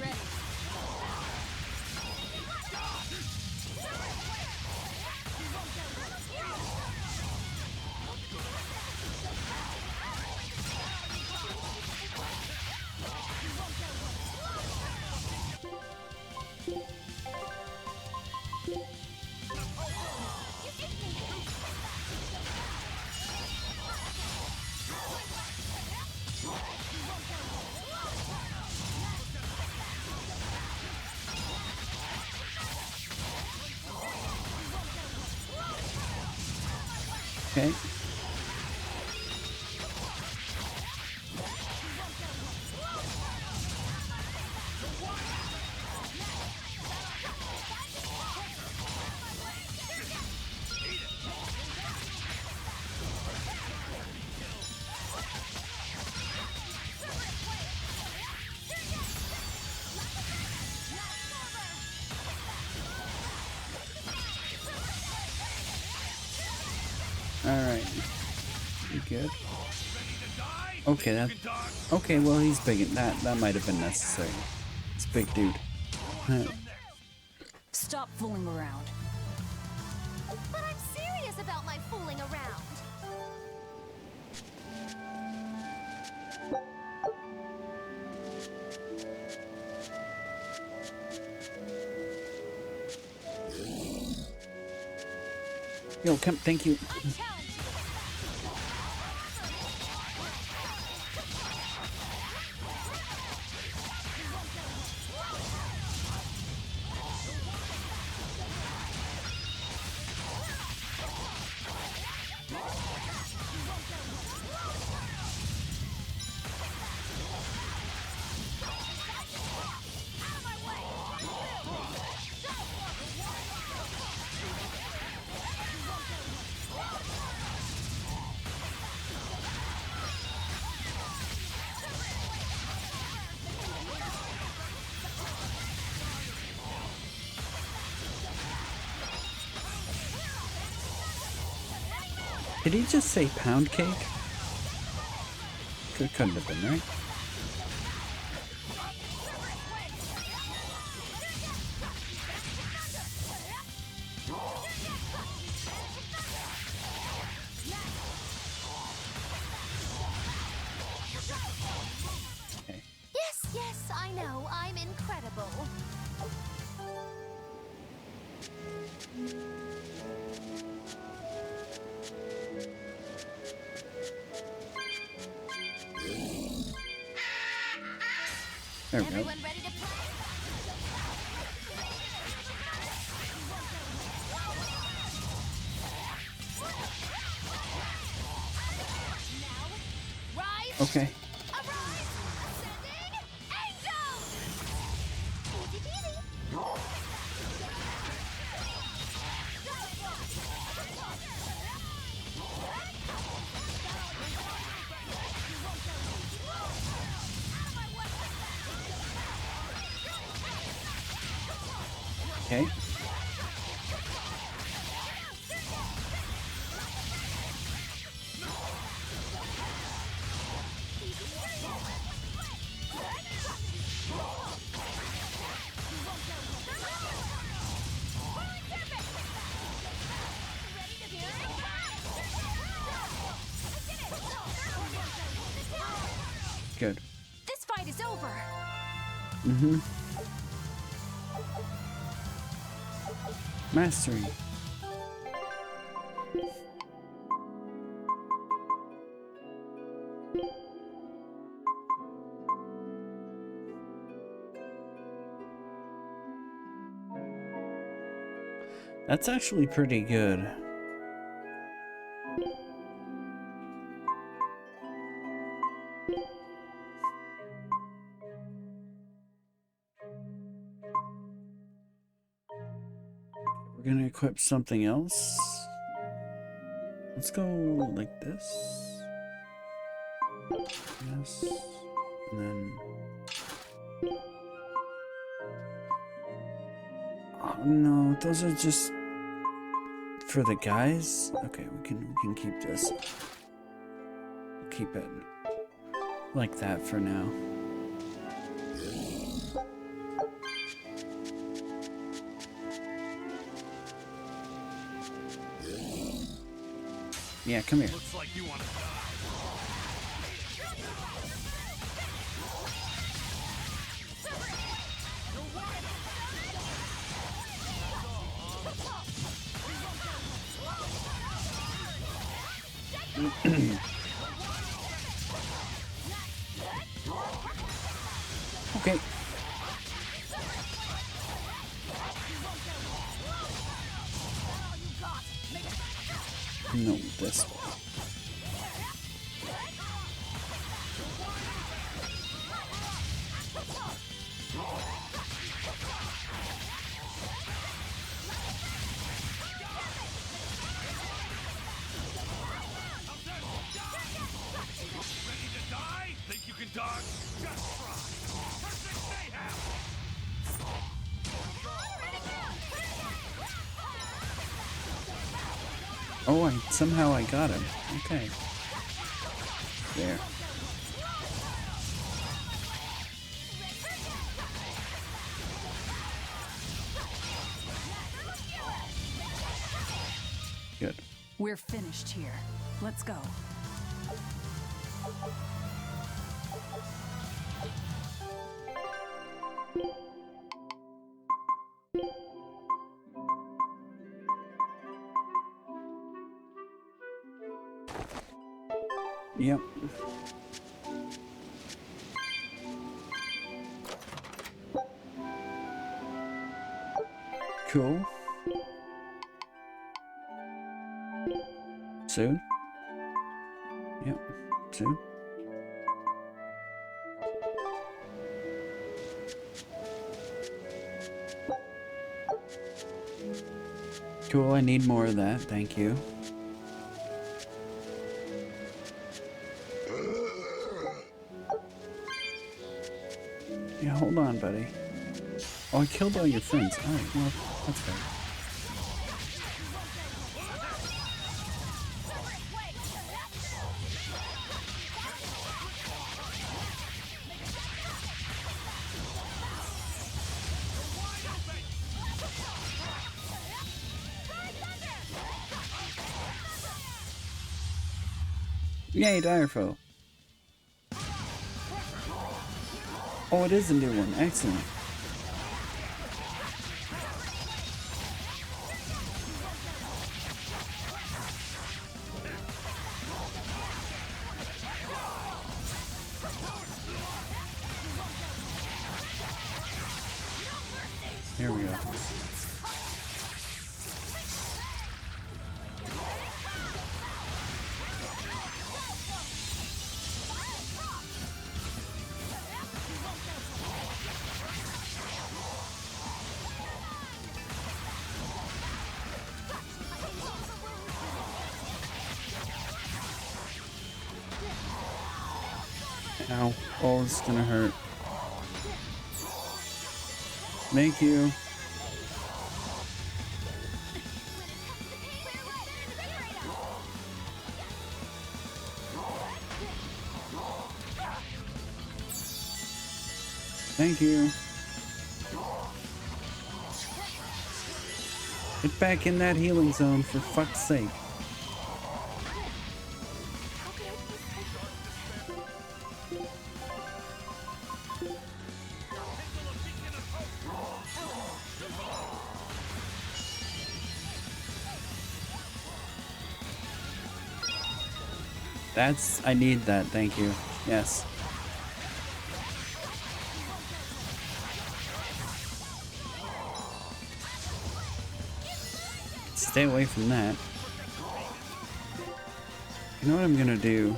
Okay. Alright. You good? Okay, that... Okay, well, he's big. That might have been necessary. It's a big dude. Stop fooling around. But I'm serious about my fooling around. Yo, come, thank you. Did he just say pound cake? Couldn't have been, right? Okay. Yes, I know. I'm incredible. There we go. Everyone ready to play? Now, rise. Okay. Arise. Ascending. Angel. Easy peasy. Okay. Good. This fight is over. Mm-hmm. Mastery. That's actually pretty good. We're gonna equip something else. Let's go like this. Yes. And then... Oh no, those are just for the guys? Okay, we can keep this. Keep it like that for now. Yeah, come here. Looks like you want to Okay. No, this way. ready to die? Think you can dodge? Just try. Perfect mayhem. Oh, somehow I got him. Okay. There. Good. We're finished here. Let's go. Yep. Cool. Soon? Yep, soon. Cool, I need more of that, thank you. Yeah, hold on, buddy. Oh, I killed all your friends. Alright, well, that's fair. Yay, Direfo. Oh, it is a new one. Excellent. Here we go. Ow. Oh, it's gonna hurt. Thank you. Thank you. Get back in that healing zone for fuck's sake. I need that, thank you. Yes. Stay away from that. You know what I'm gonna do?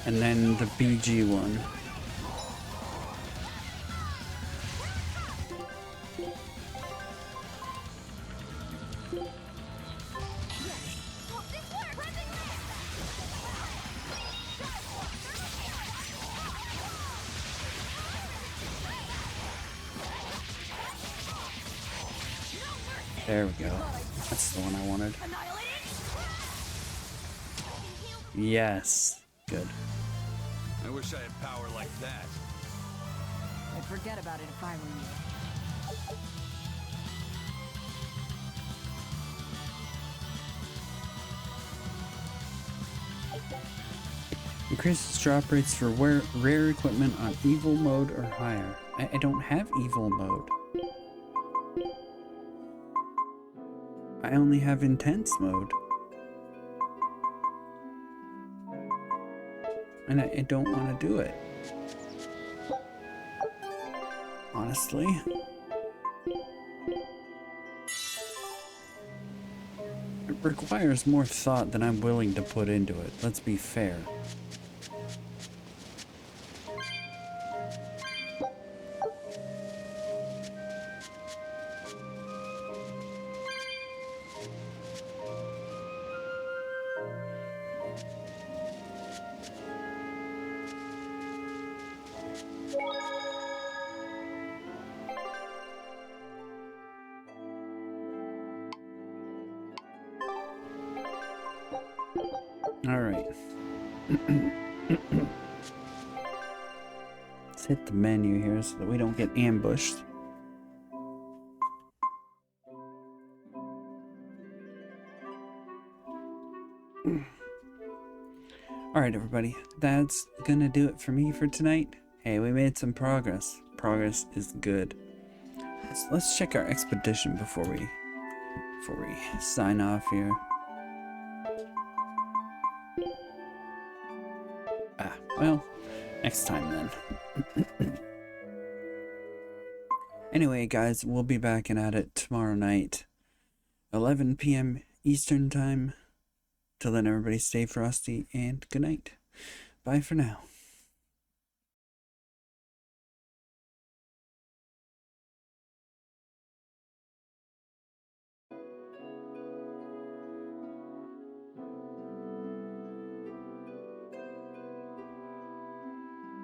And then the BG one. There we go. That's the one I wanted. Yes. Good. I wish I had power like that. I'd forget about it if I were you. Increases drop rates for rare equipment on evil mode or higher. I don't have evil mode. I only have intense mode. And I don't want to do it. Honestly. It requires more thought than I'm willing to put into it. Let's be fair. Alright. Let's hit the menu here so that we don't get ambushed. Alright everybody, that's gonna do it for me for tonight. Hey, we made some progress. Progress is good. Let's check our expedition before we sign off here. Well, next time then. Anyway, guys, we'll be back and at it tomorrow night, 11 p.m. Eastern Time. Till then, everybody stay frosty and good night. Bye for now.